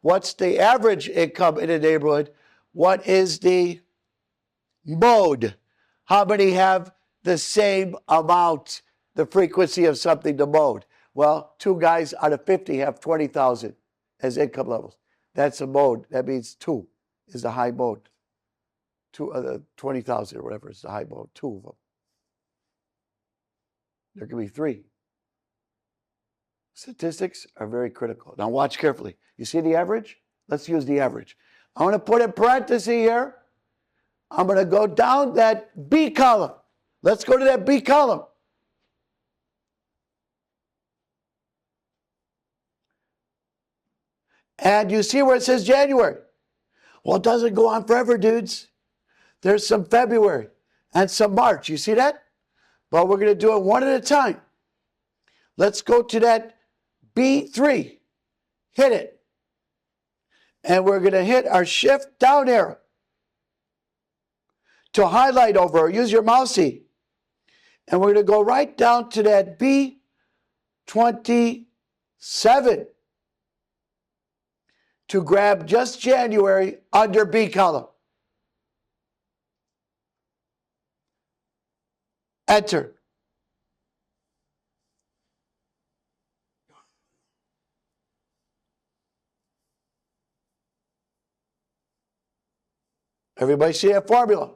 What's the average income in a neighborhood? What is the mode? How many have the same amount, the frequency of something to mode? Well, 2 guys out of 50 have 20,000 as income levels. That's a mode. That means 2 is the high mode. 20,000 or whatever is the high mode. 2 of them. There can be 3. Statistics are very critical. Now watch carefully. You see the average? Let's use the average. I'm going to put in parentheses here. I'm going to go down that B column. Let's go to that B column. And you see where it says January. Well, it doesn't go on forever, dudes. There's some February and some March. You see that? But we're going to do it one at a time. Let's go to that B3. Hit it. And we're going to hit our shift down arrow to highlight over, or use your mousey. And we're going to go right down to that B27 to grab just January under B column. Enter. Everybody see that formula?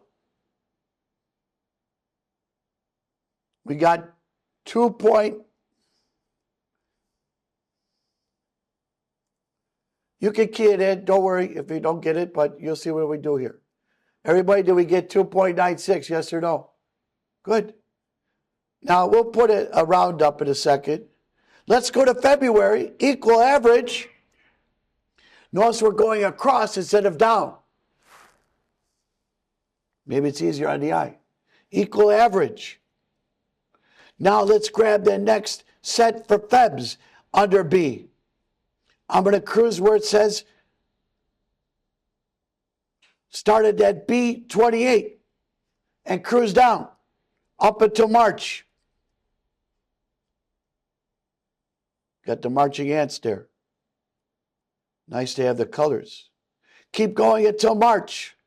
We got 2 point. You can key it in. Don't worry if you don't get it, but you'll see what we do here. Everybody, did we get 2.96? Yes or no? Good. Now, we'll put a round up in a second. Let's go to February. Equal average. Notice we're going across instead of down. Maybe it's easier on the eye. Equal average. Now let's grab the next set for Febs under B. I'm going to cruise where it says started at B28 and cruise down up until March. Got the marching ants there. Nice to have the colors. Keep going until March.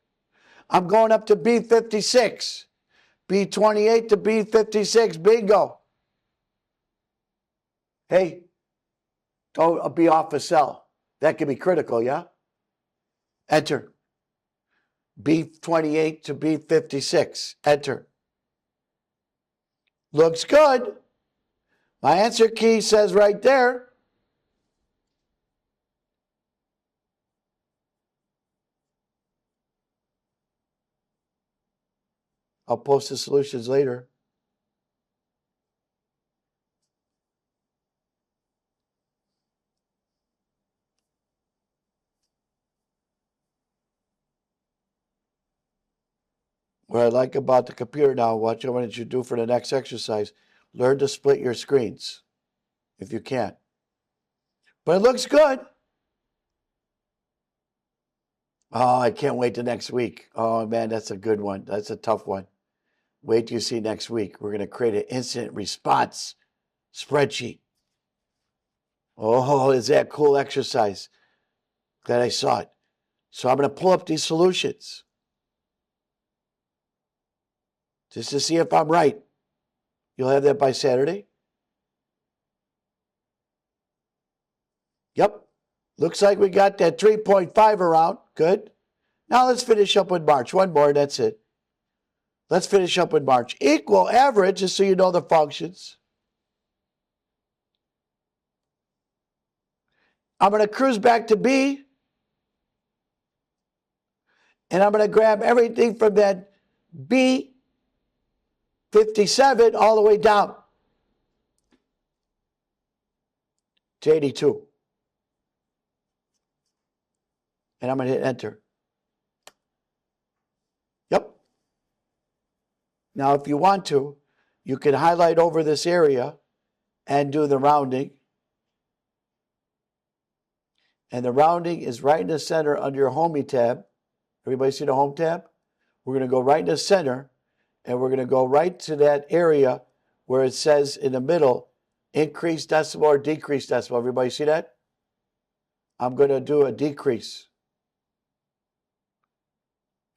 I'm going up to B56. B28 to B56. Bingo. Hey, don't be off a cell. That can be critical, yeah? Enter. B28 to B56. Enter. Looks good. My answer key says right there. I'll post the solutions later. What I like about the computer now, watch what you do for the next exercise. Learn to split your screens if you can. But it looks good. Oh, I can't wait to next week. Oh, man, that's a good one. That's a tough one. Wait till you see next week. We're going to create an incident response spreadsheet. Oh, is that a cool exercise? Glad I saw it. So I'm going to pull up these solutions just to see if I'm right. You'll have that by Saturday? Yep. Looks like we got that 3.5 around. Good. Now let's finish up with March. One more, that's it. Let's finish up with March. Equal average, just so you know the functions. I'm going to cruise back to B. And I'm going to grab everything from that B57 all the way down to 82. And I'm going to hit enter. Yep. Now, if you want to, you can highlight over this area and do the rounding. And the rounding is right in the center under your Homey tab. Everybody see the Home tab? We're going to go right in the center, and we're going to go right to that area where it says in the middle, increase decimal or decrease decimal. Everybody see that? I'm going to do a decrease.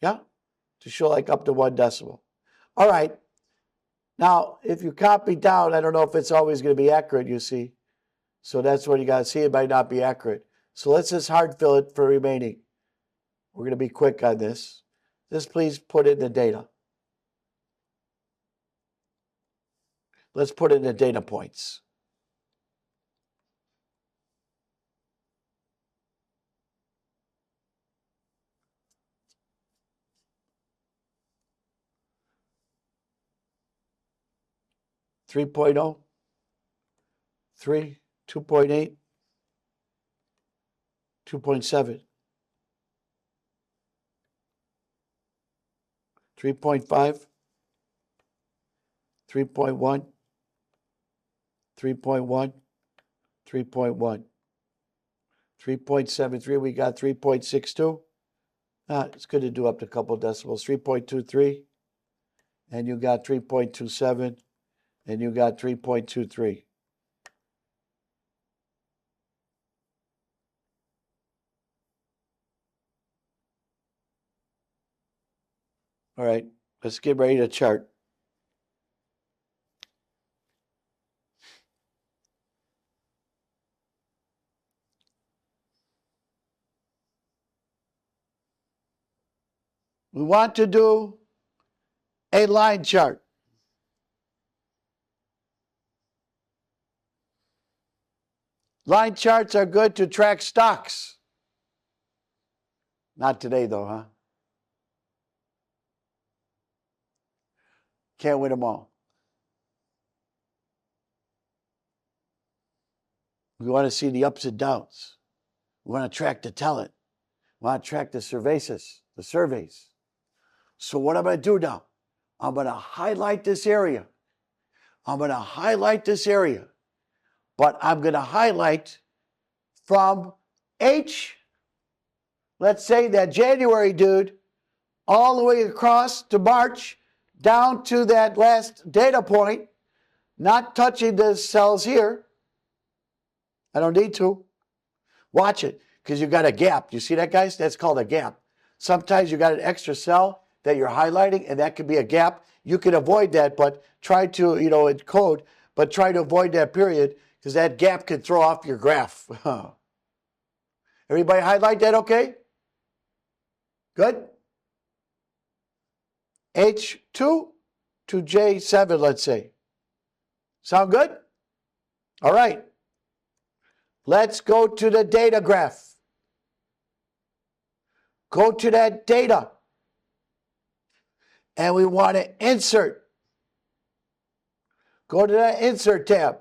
Yeah? To show like up to 1 decimal. All right. Now, if you copy down, I don't know if it's always going to be accurate, you see. So that's what you got to see. It might not be accurate. So let's just hard fill it for remaining. We're going to be quick on this. Just please put in the data. Let's put in the data points. Three 3, 2.8, 2.7, 3.5, 3.1, 3.1, 3.1, 3.73. We got 3.62. It's good to do up to a couple decimals. 3.23, and you got 3.27, and you got 3.23. All right, let's get ready to chart. We want to do a line chart. Line charts are good to track stocks. Not today, though, huh? Can't win them all. We want to see the ups and downs. We want to track the talent. We want to track the surveys. So what am I going to do now? I'm going to highlight this area. But I'm going to highlight from H, let's say that January dude, all the way across to March, down to that last data point, not touching the cells here. I don't need to. Watch it, because you got a gap. You see that, guys? That's called a gap. Sometimes you got an extra cell that you're highlighting, and that could be a gap. You can avoid that, but try to, in code, but try to avoid that period, because that gap could throw off your graph. Everybody highlight that okay? Good? H2 to J7, let's say. Sound good? All right. Let's go to the data graph. Go to that data. And we want to insert. Go to that insert tab.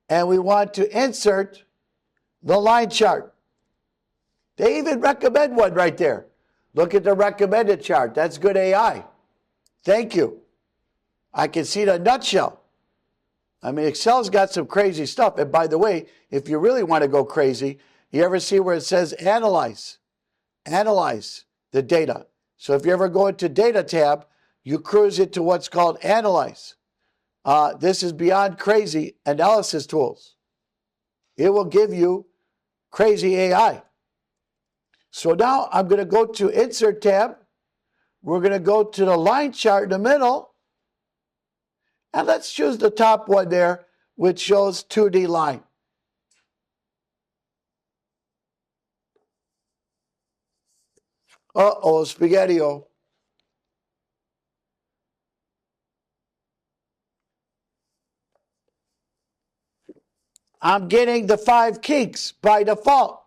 And we want to insert the line chart. They even recommend one right there. Look at the recommended chart. That's good AI. Thank you. I can see the nutshell. I mean, Excel's got some crazy stuff. And by the way, if you really want to go crazy, you ever see where it says analyze? Analyze the data. So if you ever go into data tab, you cruise into what's called analyze. This is beyond crazy analysis tools. It will give you crazy AI. So now I'm going to go to insert tab. We're going to go to the line chart in the middle. And let's choose the top one there, which shows 2D line. Uh-oh, spaghetti-o. I'm getting the 5 kinks by default.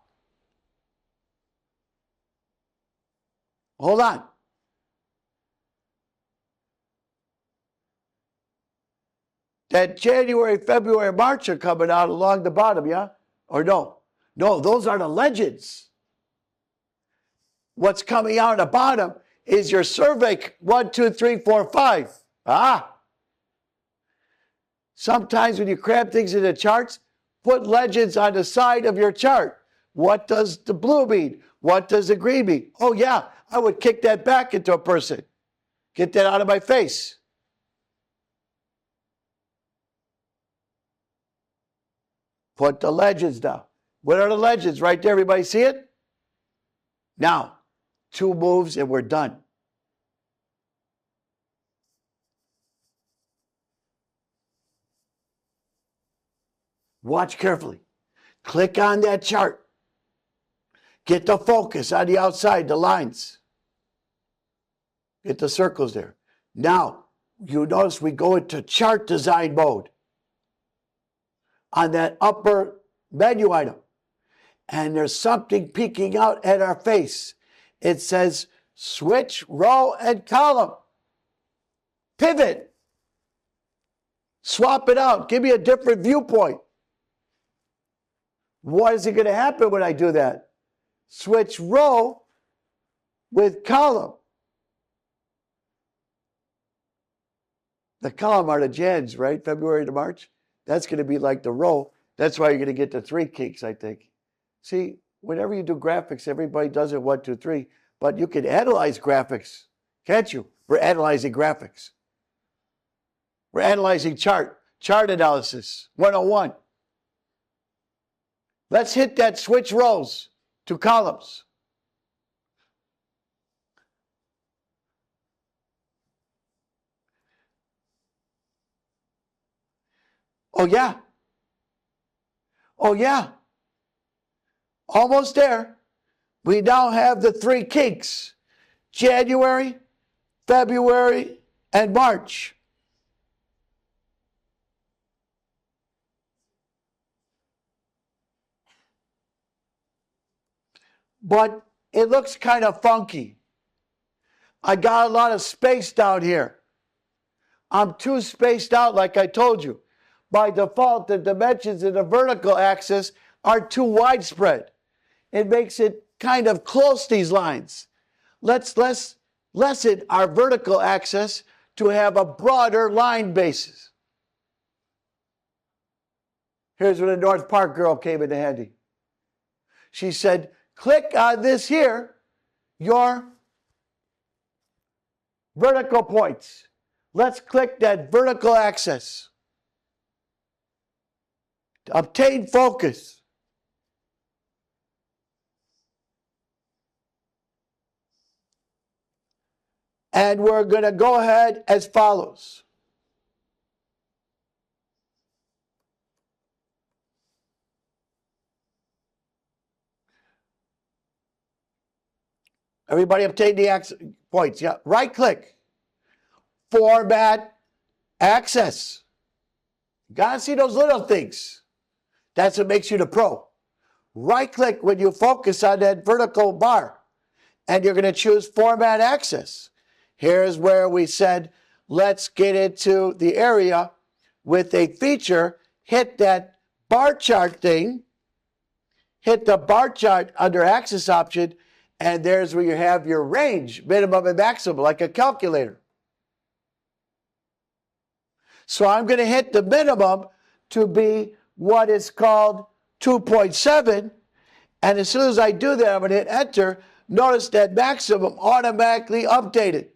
Hold on. That January, February, March are coming out along the bottom, yeah? Or no? No, those are the legends. What's coming out at the bottom is your survey 1, 2, 3, 4, 5. Sometimes when you cram things into charts, put legends on the side of your chart. What does the blue mean? What does the green mean? Oh yeah, I would kick that back into a person. Get that out of my face. Put the legends down. What are the legends? Right there, everybody see it? Now, 2 moves and we're done. Watch carefully. Click on that chart. Get the focus on the outside, the lines. Get the circles there. Now, you notice we go into chart design mode on that upper menu item. And there's something peeking out at our face. It says switch row and column. Pivot. Swap it out. Give me a different viewpoint. What is it going to happen when I do that? Switch row with column. The column are the Jans, right? February to March. That's going to be like the row. That's why you're going to get the 3 kinks, I think. See, whenever you do graphics, everybody does it 1, 2, 3. But you can analyze graphics, can't you? We're analyzing graphics. We're analyzing chart analysis, 101. Let's hit that switch rows to columns. Oh yeah. Oh yeah. Almost there. We now have the 3 kinks. January, February, and March. But it looks kind of funky. I got a lot of space down here. I'm too spaced out like I told you. By default, the dimensions in the vertical axis are too widespread. It makes it kind of close, these lines. Let's lessen our vertical axis to have a broader line basis. Here's where the North Park girl came into handy. She said, click on this here, your vertical points. Let's click that vertical axis. To obtain focus. And we're going to go ahead as follows. Everybody obtain the points. Yeah. Right click. Format access. You gotta see those little things. That's what makes you the pro. Right click when you focus on that vertical bar. And you're going to choose format access. Here's where we said, let's get into the area with a feature. Hit that bar chart thing. Hit the bar chart under axis option. And there's where you have your range, minimum and maximum, like a calculator. So I'm going to hit the minimum to be what is called 2.7. And as soon as I do that, I'm going to hit enter. Notice that maximum automatically updated.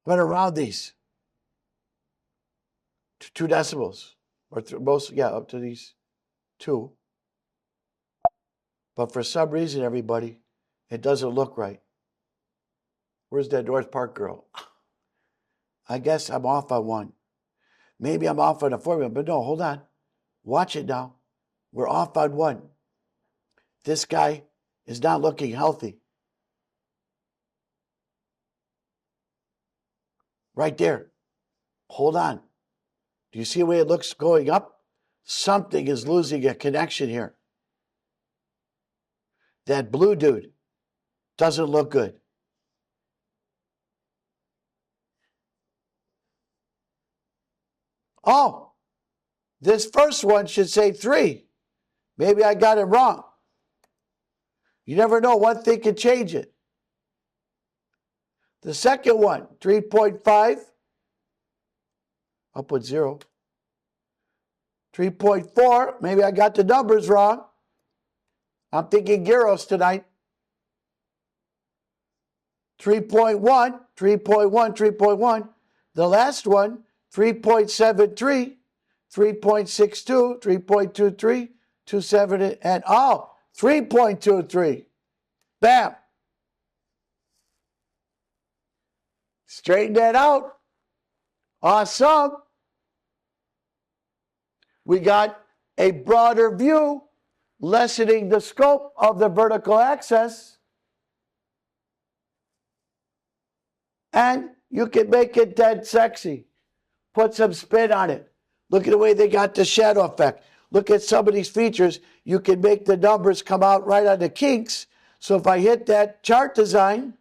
Went around these to 2 decimals, or up to these 2. But for some reason, everybody, it doesn't look right. Where's that North Park girl? I guess I'm off on one. Maybe I'm off on a formula, but no, hold on. Watch it now. We're off on one. This guy is not looking healthy. Right there. Hold on. Do you see the way it looks going up? Something is losing a connection here. That blue dude doesn't look good. Oh, this first one should say 3. Maybe I got it wrong. You never know. One thing can change it. The second one, 3.5. I'll put 0. 3.4. Maybe I got the numbers wrong. I'm thinking gyros tonight. 3.1, 3.1, 3.1. The last one, 3.73, 3.62, 3.23, 2.7, and 3.23. Bam. Straighten that out. Awesome. We got a broader view, lessening the scope of the vertical axis. And you can make it dead sexy. Put some spin on it. Look at the way they got the shadow effect. Look at some of these features. You can make the numbers come out right on the kinks. So if I hit that chart design,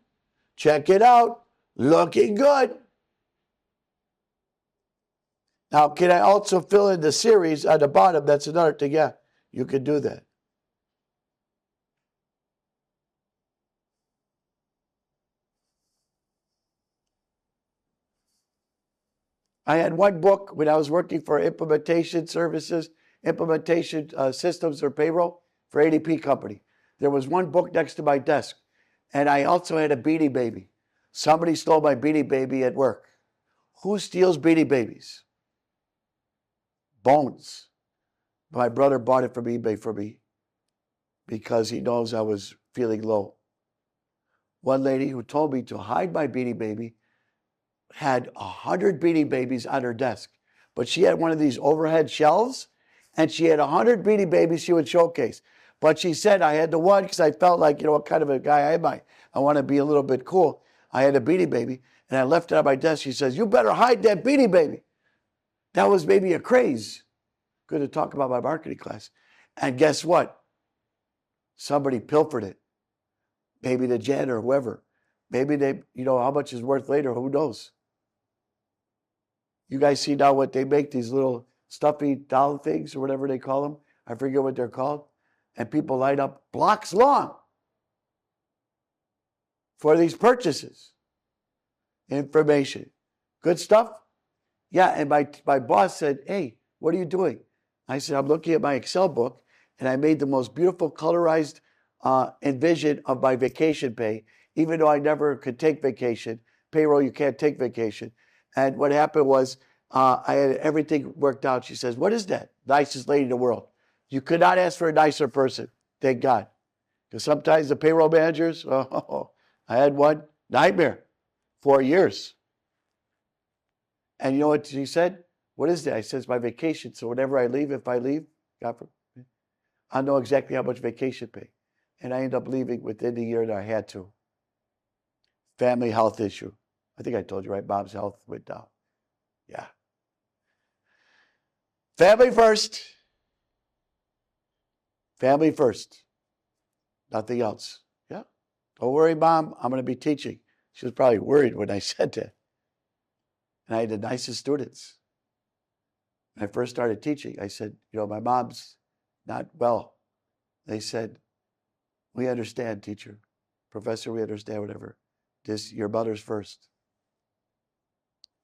check it out. Looking good. Now, can I also fill in the series on the bottom? That's another thing. Yeah, you can do that. I had one book when I was working for implementation services, implementation systems or payroll for ADP company. There was one book next to my desk, and I also had a Beanie Baby. Somebody stole my Beanie Baby at work. Who steals Beanie Babies? Bones. My brother bought it from eBay for me because he knows I was feeling low. One lady who told me to hide my Beanie Baby had 100 Beanie Babies on her desk. But she had one of these overhead shelves, and she had 100 Beanie Babies she would showcase. But she said I had the one because I felt like, what kind of a guy am I? I want to be a little bit cool. I had a Beanie Baby, and I left it on my desk. She says, you better hide that Beanie Baby. That was maybe a craze. Good to talk about my marketing class. And guess what? Somebody pilfered it. Maybe the janitor or whoever. Maybe they, how much is worth later, who knows? You guys see now what they make, these little stuffy doll things or whatever they call them. I forget what they're called. And people line up blocks long for these purchases. Information. Good stuff? Yeah, and my boss said, hey, what are you doing? I said, I'm looking at my Excel book, and I made the most beautiful colorized envision of my vacation pay, even though I never could take vacation. Payroll, you can't take vacation. And what happened was I had everything worked out. She says, what is that? Nicest lady in the world. You could not ask for a nicer person, thank God. Because sometimes the payroll managers, I had one, nightmare, 4 years. And you know what she said? What is that? I said, it's my vacation. So whenever I leave, if I leave, I know exactly how much vacation pay. And I ended up leaving within the year that I had to. Family health issue. I think I told you, right? Mom's health went down. Yeah. Family first. Family first. Nothing else. Yeah. Don't worry, Mom. I'm going to be teaching. She was probably worried when I said that. And I had the nicest students. When I first started teaching, I said, my mom's not well. They said, we understand, teacher. Professor, we understand, whatever. Your mother's first.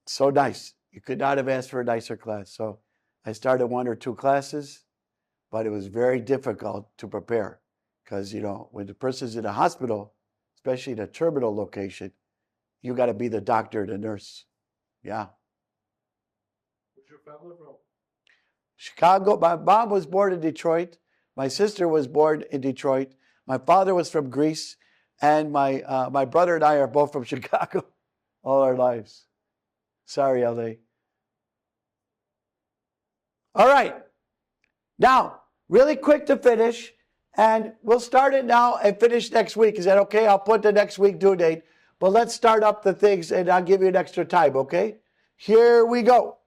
So nice. You could not have asked for a nicer class. So I started 1 or 2 classes, but it was very difficult to prepare because, when the person's in a hospital, especially in a terminal location, you got to be the doctor, the nurse. Yeah. Where's your family from? Chicago. My mom was born in Detroit. My sister was born in Detroit. My father was from Greece. And my brother and I are both from Chicago all our lives. Sorry, LA. All right. Now, really quick to finish. And we'll start it now and finish next week. Is that okay? I'll put the next week due date. But let's start up the things and I'll give you an extra time, okay? Here we go.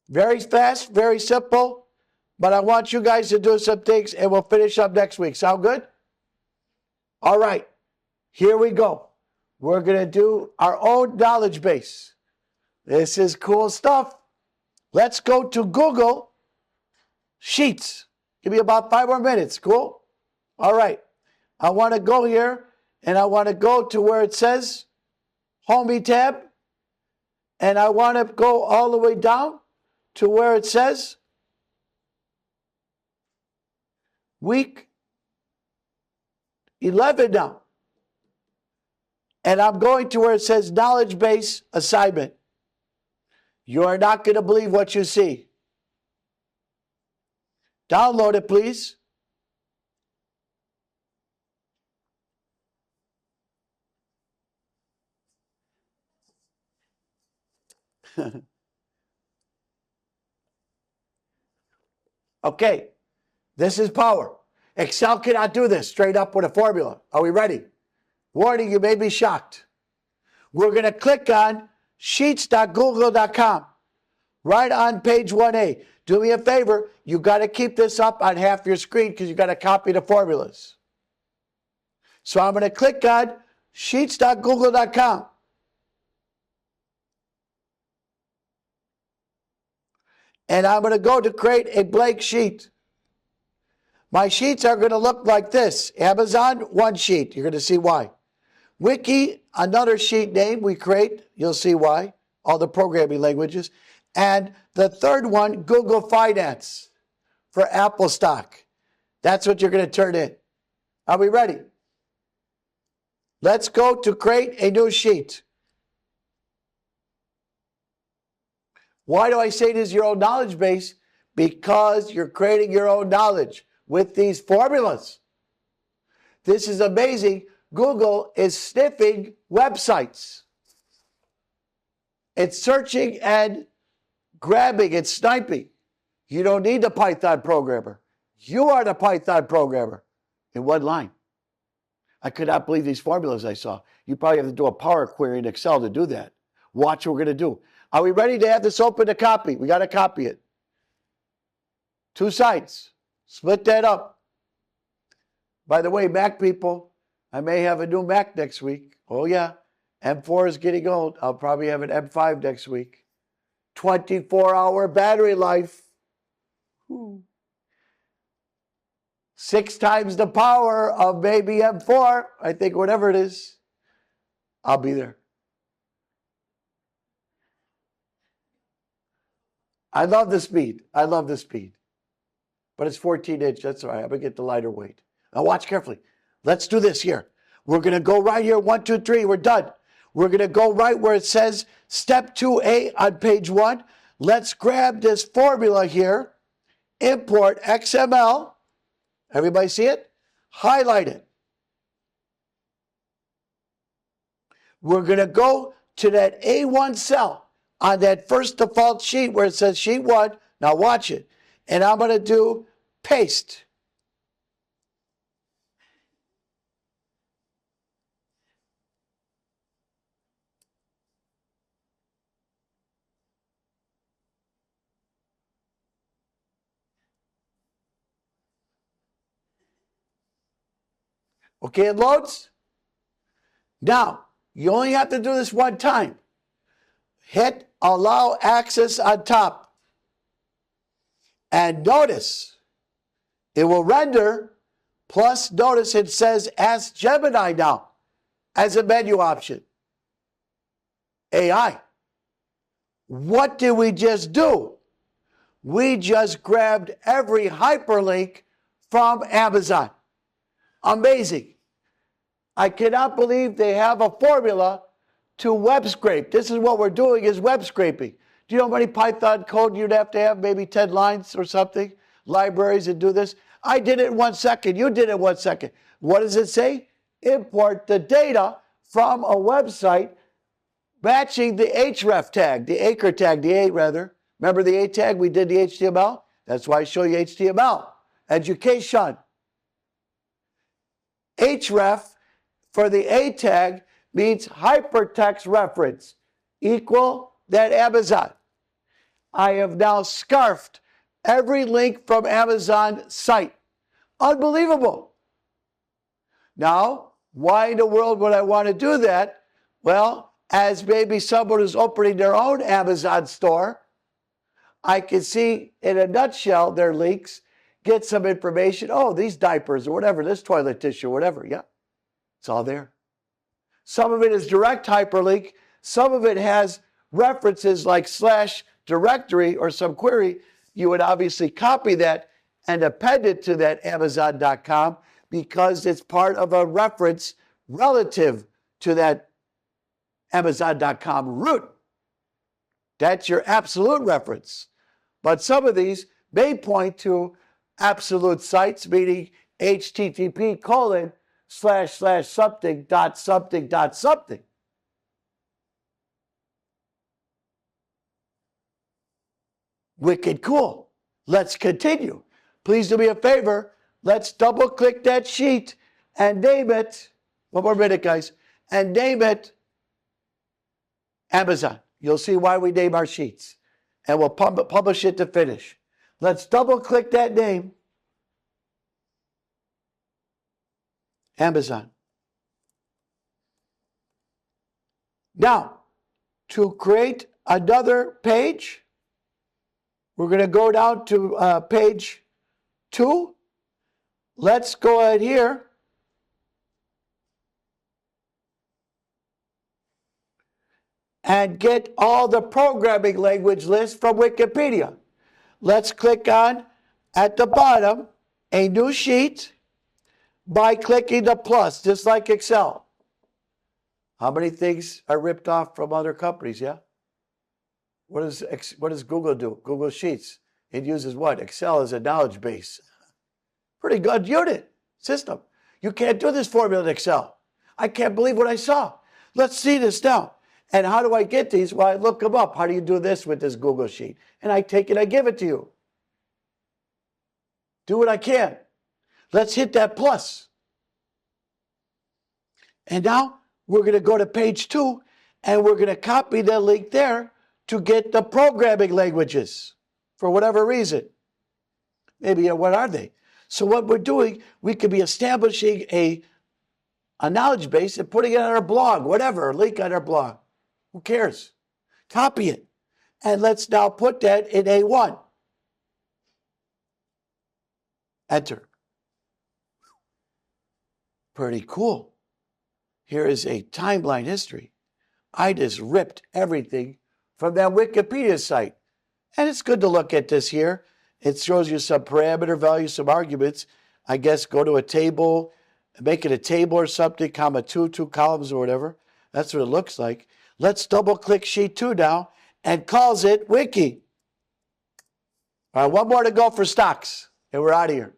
Very fast, very simple. But I want you guys to do some things and we'll finish up next week. Sound good? All right. Here we go. We're going to do our own knowledge base. This is cool stuff. Let's go to Google Sheets. Give me about 5 more minutes. Cool? All right. I want to go here and I want to go to where it says Homey tab. And I want to go all the way down to where it says Week 11 now. And I'm going to where it says Knowledge Base Assignment. You are not going to believe what you see. Download it, please. Okay. This is power. Excel cannot do this straight up with a formula. Are we ready? Warning, you may be shocked. We're going to click on sheets.google.com right on page 1A. Do me a favor. You got to keep this up on half your screen because you got to copy the formulas. So I'm going to click on sheets.google.com. And I'm going to go to create a blank sheet. My sheets are going to look like this. Amazon, one sheet. You're going to see why. Wiki, another sheet name we create. You'll see why. All the programming languages. And the third one, Google Finance for Apple stock. That's what you're going to turn in. Are we ready? Let's go to create a new sheet. Why do I say this is your own knowledge base? Because you're creating your own knowledge with these formulas. This is amazing. Google is sniffing websites. It's searching and grabbing and sniping. You don't need the Python programmer. You are the Python programmer in one line. I could not believe these formulas I saw. You probably have to do a Power Query in Excel to do that. Watch what we're going to do. Are we ready to have this open to copy? We got to copy it. 2 sides. Split that up. By the way, Mac people, I may have a new Mac next week. Oh yeah, M4 is getting old. I'll probably have an M5 next week. 24-hour battery life. 6 times the power of maybe M4, I think, whatever it is. I'll be there. I love the speed. I love the speed. But it's 14-inch. That's all right. I'm going to get the lighter weight. Now watch carefully. Let's do this here. We're going to go right here. 1, 2, 3. We're done. We're going to go right where it says step 2A on page 1. Let's grab this formula here. Import XML. Everybody see it? Highlight it. We're going to go to that A1 cell on that first default sheet where it says sheet 1. Now watch it. And I'm going to do paste. Okay, it loads. Now, you only have to do this one time. Hit allow access on top. And notice, it will render, plus notice it says Ask Gemini now as a menu option. AI. What did we just do? We just grabbed every hyperlink from Amazon. Amazing. I cannot believe they have a formula to web scrape. This is what we're doing, is web scraping. Do you know how many Python code you'd have to have? Maybe 10 lines or something? Libraries that do this? I did it in 1 second. You did it in 1 second. What does it say? Import the data from a website matching the href tag, the acre tag, the A rather. Remember the A tag? We did the HTML. That's why I show you HTML. Education. href for the A tag means hypertext reference equal that Amazon. I have now scarfed every link from Amazon site. Unbelievable. Now, why in the world would I want to do that? Well, as maybe someone who's opening their own Amazon store, I can see in a nutshell their links, get some information. Oh, these diapers or whatever, this toilet tissue, whatever. Yeah, it's all there. Some of it is direct hyperlink. Some of it has references like /directory or some query. You would obviously copy that and append it to that Amazon.com because it's part of a reference relative to that Amazon.com root. That's your absolute reference. But some of these may point to absolute sites, meaning http://something.something.something. Wicked cool. Let's continue. Please do me a favor. Let's double click that sheet and name it. One more minute, guys. And name it Amazon. You'll see why we name our sheets. And we'll publish it to finish. Let's double click that name. Amazon. Now, to create another page, we're going to go down to page 2. Let's go ahead here. And get all the programming language list from Wikipedia. Let's click on, at the bottom, a new sheet by clicking the plus, just like Excel. How many things are ripped off from other companies, yeah? What does Google do? Google Sheets. It uses what? Excel as a knowledge base. Pretty good unit system. You can't do this formula in Excel. I can't believe what I saw. Let's see this now. And how do I get these? Well, I look them up. How do you do this with this Google Sheet? And I take it, I give it to you. Do what I can. Let's hit that plus. And now we're going to go to page 2, and we're going to copy the link there to get the programming languages for whatever reason. Maybe, what are they? So what we're doing, we could be establishing a knowledge base and putting it on our blog, whatever, a link on our blog. Who cares? Copy it. And let's now put that in A1. Enter. Pretty cool. Here is a timeline history. I just ripped everything from that Wikipedia site. And it's good to look at this here. It shows you some parameter values, some arguments. I guess go to a table, make it a table or something, comma 2 columns or whatever. That's what it looks like. Let's double click sheet 2 now and calls it Wiki. All right, one more to go for stocks and we're out of here.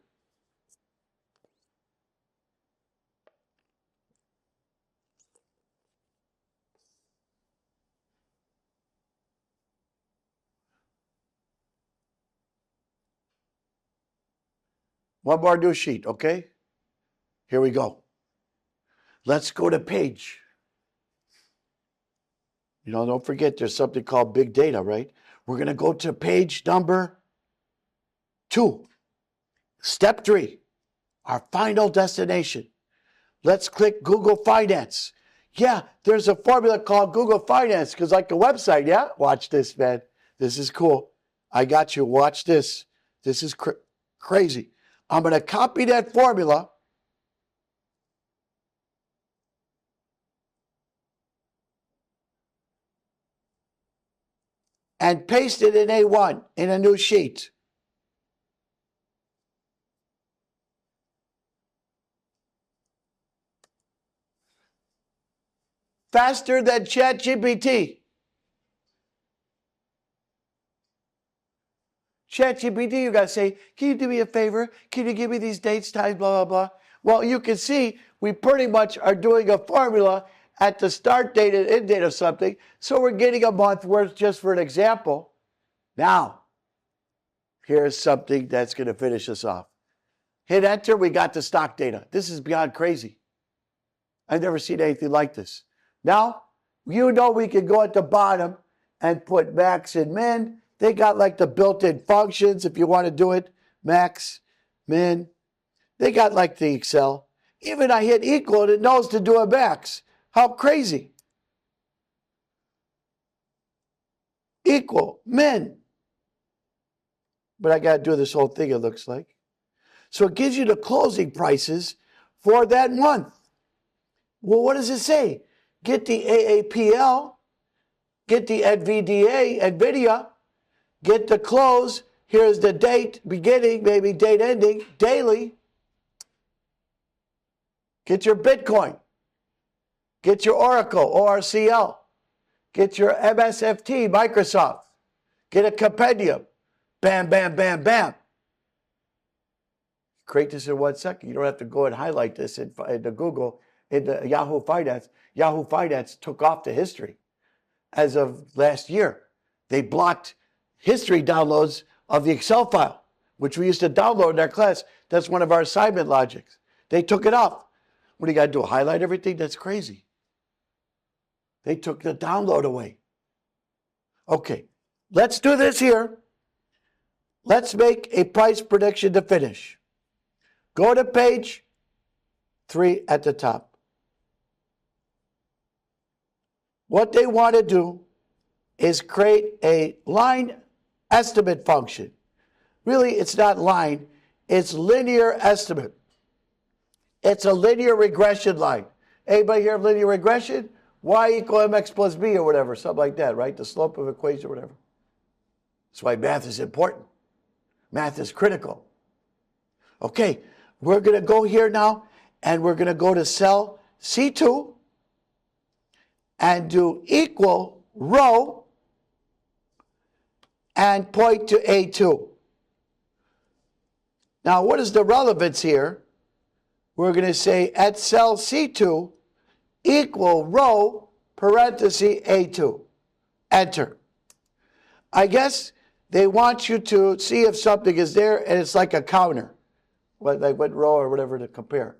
One more new sheet, okay? Here we go. Let's go to page. Don't forget there's something called big data, right? We're going to go to page number 2. Step 3, our final destination. Let's click Google Finance. Yeah, there's a formula called Google Finance because like a website, yeah? Watch this, man. This is cool. I got you. Watch this. This is crazy. I'm going to copy that formula and paste it in A1 in a new sheet. Faster than ChatGPT. ChatGPT, you got to say, can you do me a favor? Can you give me these dates, times, blah, blah, blah? Well, you can see we pretty much are doing a formula at the start date and end date of something. So we're getting a month worth just for an example. Now, here's something that's going to finish us off. Hit enter, we got the stock data. This is beyond crazy. I've never seen anything like this. Now, we can go at the bottom and put max and min. They got like the built-in functions if you want to do it. Max, min. They got like the Excel. Even I hit equal and it knows to do a max. How crazy. Equal, min. But I got to do this whole thing, it looks like. So it gives you the closing prices for that month. Well, what does it say? Get the AAPL, get the NVDA, get the close. Here's the date beginning, maybe date ending, daily. Get your Bitcoin. Get your Oracle, ORCL. Get your MSFT, Microsoft. Get a compendium. Bam, bam, bam, bam. Create this in 1 second. You don't have to go and highlight this in the Google, in the Yahoo Finance. Yahoo Finance took off the history as of last year. They blocked history downloads of the Excel file, which we used to download in our class. That's one of our assignment logics. They took it off. What do you got to do? Highlight everything? That's crazy. They took the download away. Okay, let's do this here. Let's make a price prediction to finish. Go to page 3 at the top. What they want to do is create a line estimate function. Really, it's not line, it's linear estimate. It's a linear regression line. Anybody hear of linear regression? Y equal mx plus b or whatever, something like that, right? The slope of equation or whatever. That's why math is important. Math is critical. Okay, we're going to go here now, and we're going to go to cell C2 and do equal row and point to A2. Now, what is the relevance here? We're going to say at cell C2 equal row parenthesis A2. Enter. I guess they want you to see if something is there, and it's like a counter, like what row or whatever to compare.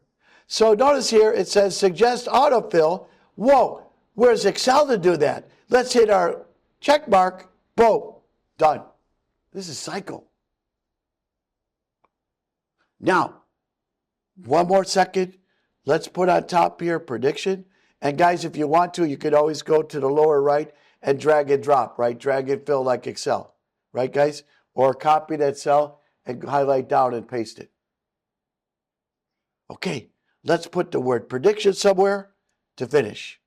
So notice here it says suggest autofill. Whoa, where's Excel to do that? Let's hit our check mark. Boom, done. This is psycho. Now, one more second. Let's put on top here prediction. And guys, if you want to, you could always go to the lower right and drag and drop, right? Drag and fill like Excel, right, guys? Or copy that cell and highlight down and paste it. Okay, let's put the word prediction somewhere to finish.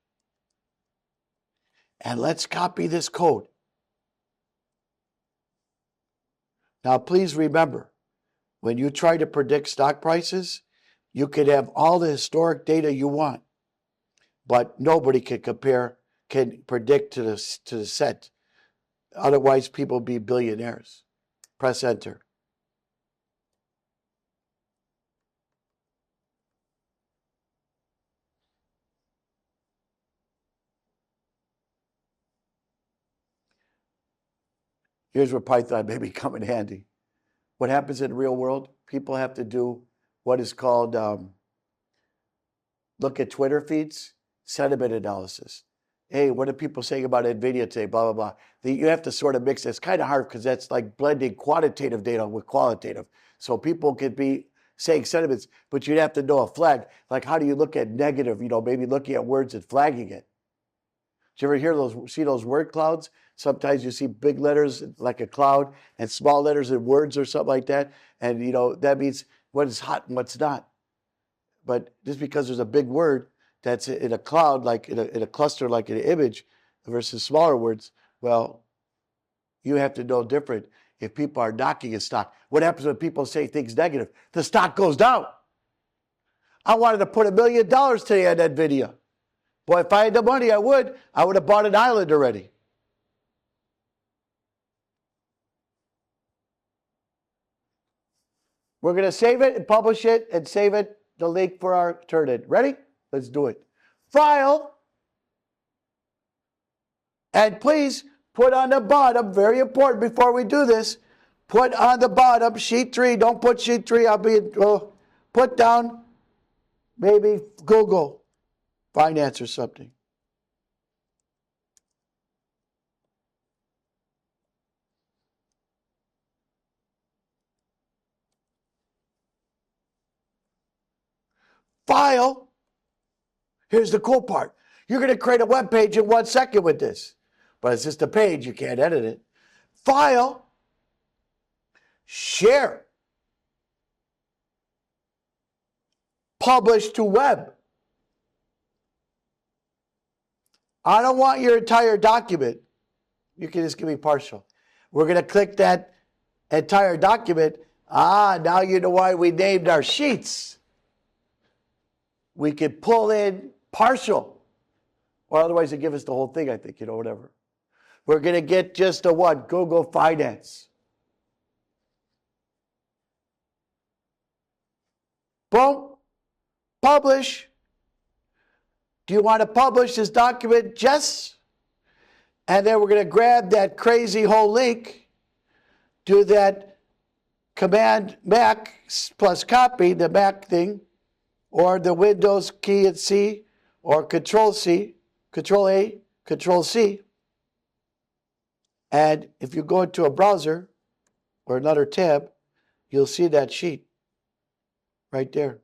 And let's copy this code. Now, please remember, when you try to predict stock prices, you could have all the historic data you want, but nobody can predict to the set. Otherwise, people will be billionaires. Press enter. Here's where Python may become in handy. What happens in the real world? People have to do what is called look at Twitter feeds, sentiment analysis. Hey, what are people saying about NVIDIA today? Blah, blah, blah. You have to sort of mix it. It's kind of hard because that's like blending quantitative data with qualitative. So people could be saying sentiments, but you'd have to know a flag. Like, how do you look at negative, maybe looking at words and flagging it? Did you ever see those word clouds? Sometimes you see big letters like a cloud and small letters in words or something like that. And, that means what is hot and what's not. But just because there's a big word that's in a cloud, like in a cluster, like in an image, versus smaller words, well, you have to know different if people are knocking a stock. What happens when people say things negative? The stock goes down. I wanted to put $1 million today on that NVIDIA. Boy, if I had the money, I would have bought an island already. We're going to save it and publish it and save it, the link for our turn-in. Ready? Let's do it. File. And please put on the bottom, very important before we do this, put on the bottom sheet 3. Don't put sheet 3. Put down maybe Google Finance or something. File. Here's the cool part. You're going to create a web page in 1 second with this. But it's just a page. You can't edit it. File. Share. Publish to web. I don't want your entire document. You can just give me partial. We're going to click that entire document. Now you know why we named our sheets. We could pull in partial. Or otherwise they give us the whole thing, I think, whatever. We're going to get just the one, Google Finance. Boom. Publish. Do you want to publish this document? Yes. And then we're going to grab that crazy whole link, do that Command Mac plus copy, the Mac thing, or the Windows key and C, or Control C, Control A, Control C. And if you go into a browser or another tab, you'll see that sheet right there.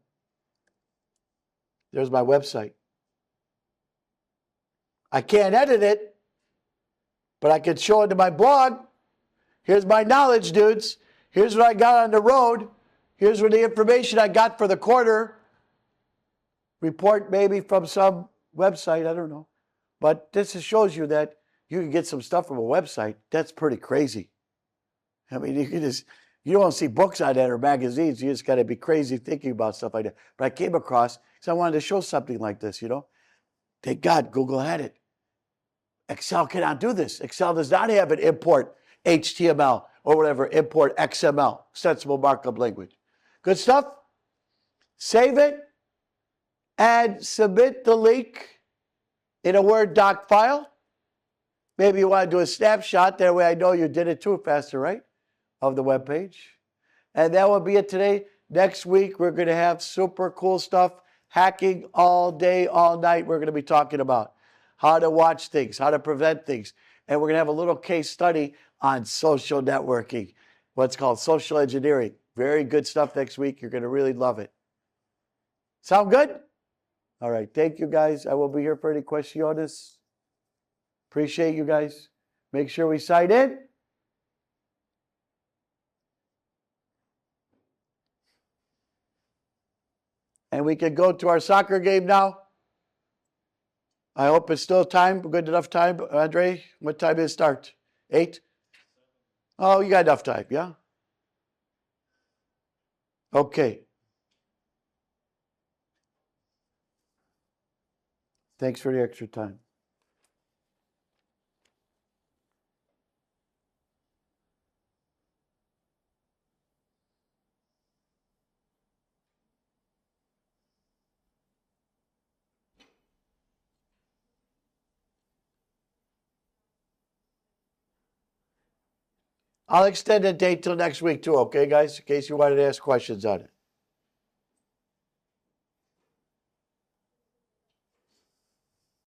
There's my website. I can't edit it, but I can show it to my blog. Here's my knowledge, dudes. Here's what I got on the road. Here's what the information I got for the quarter. Report maybe from some website, I don't know. But this just shows you that you can get some stuff from a website. That's pretty crazy. I mean, you don't see books on that or magazines. You just got to be crazy thinking about stuff like that. But I came across, because I wanted to show something like this, Thank God Google had it. Excel cannot do this. Excel does not have an import HTML or whatever, import XML, extensible markup language. Good stuff? Save it and submit the link in a Word doc file. Maybe you want to do a snapshot. That way I know you did it too faster, right? Of the web page. And that will be it today. Next week, we're going to have super cool stuff. Hacking all day, all night. We're going to be talking about how to watch things, how to prevent things. And we're going to have a little case study on social networking, what's called social engineering. Very good stuff next week. You're going to really love it. Sound good? All right. Thank you, guys. I will be here for any questions. Appreciate you guys. Make sure we sign in. And we can go to our soccer game now. I hope it's still time, good enough time. Andre, what time did it start? 8? Oh, you got enough time, yeah? Okay. Thanks for the extra time. I'll extend the date till next week too, okay, guys? In case you wanted to ask questions on it.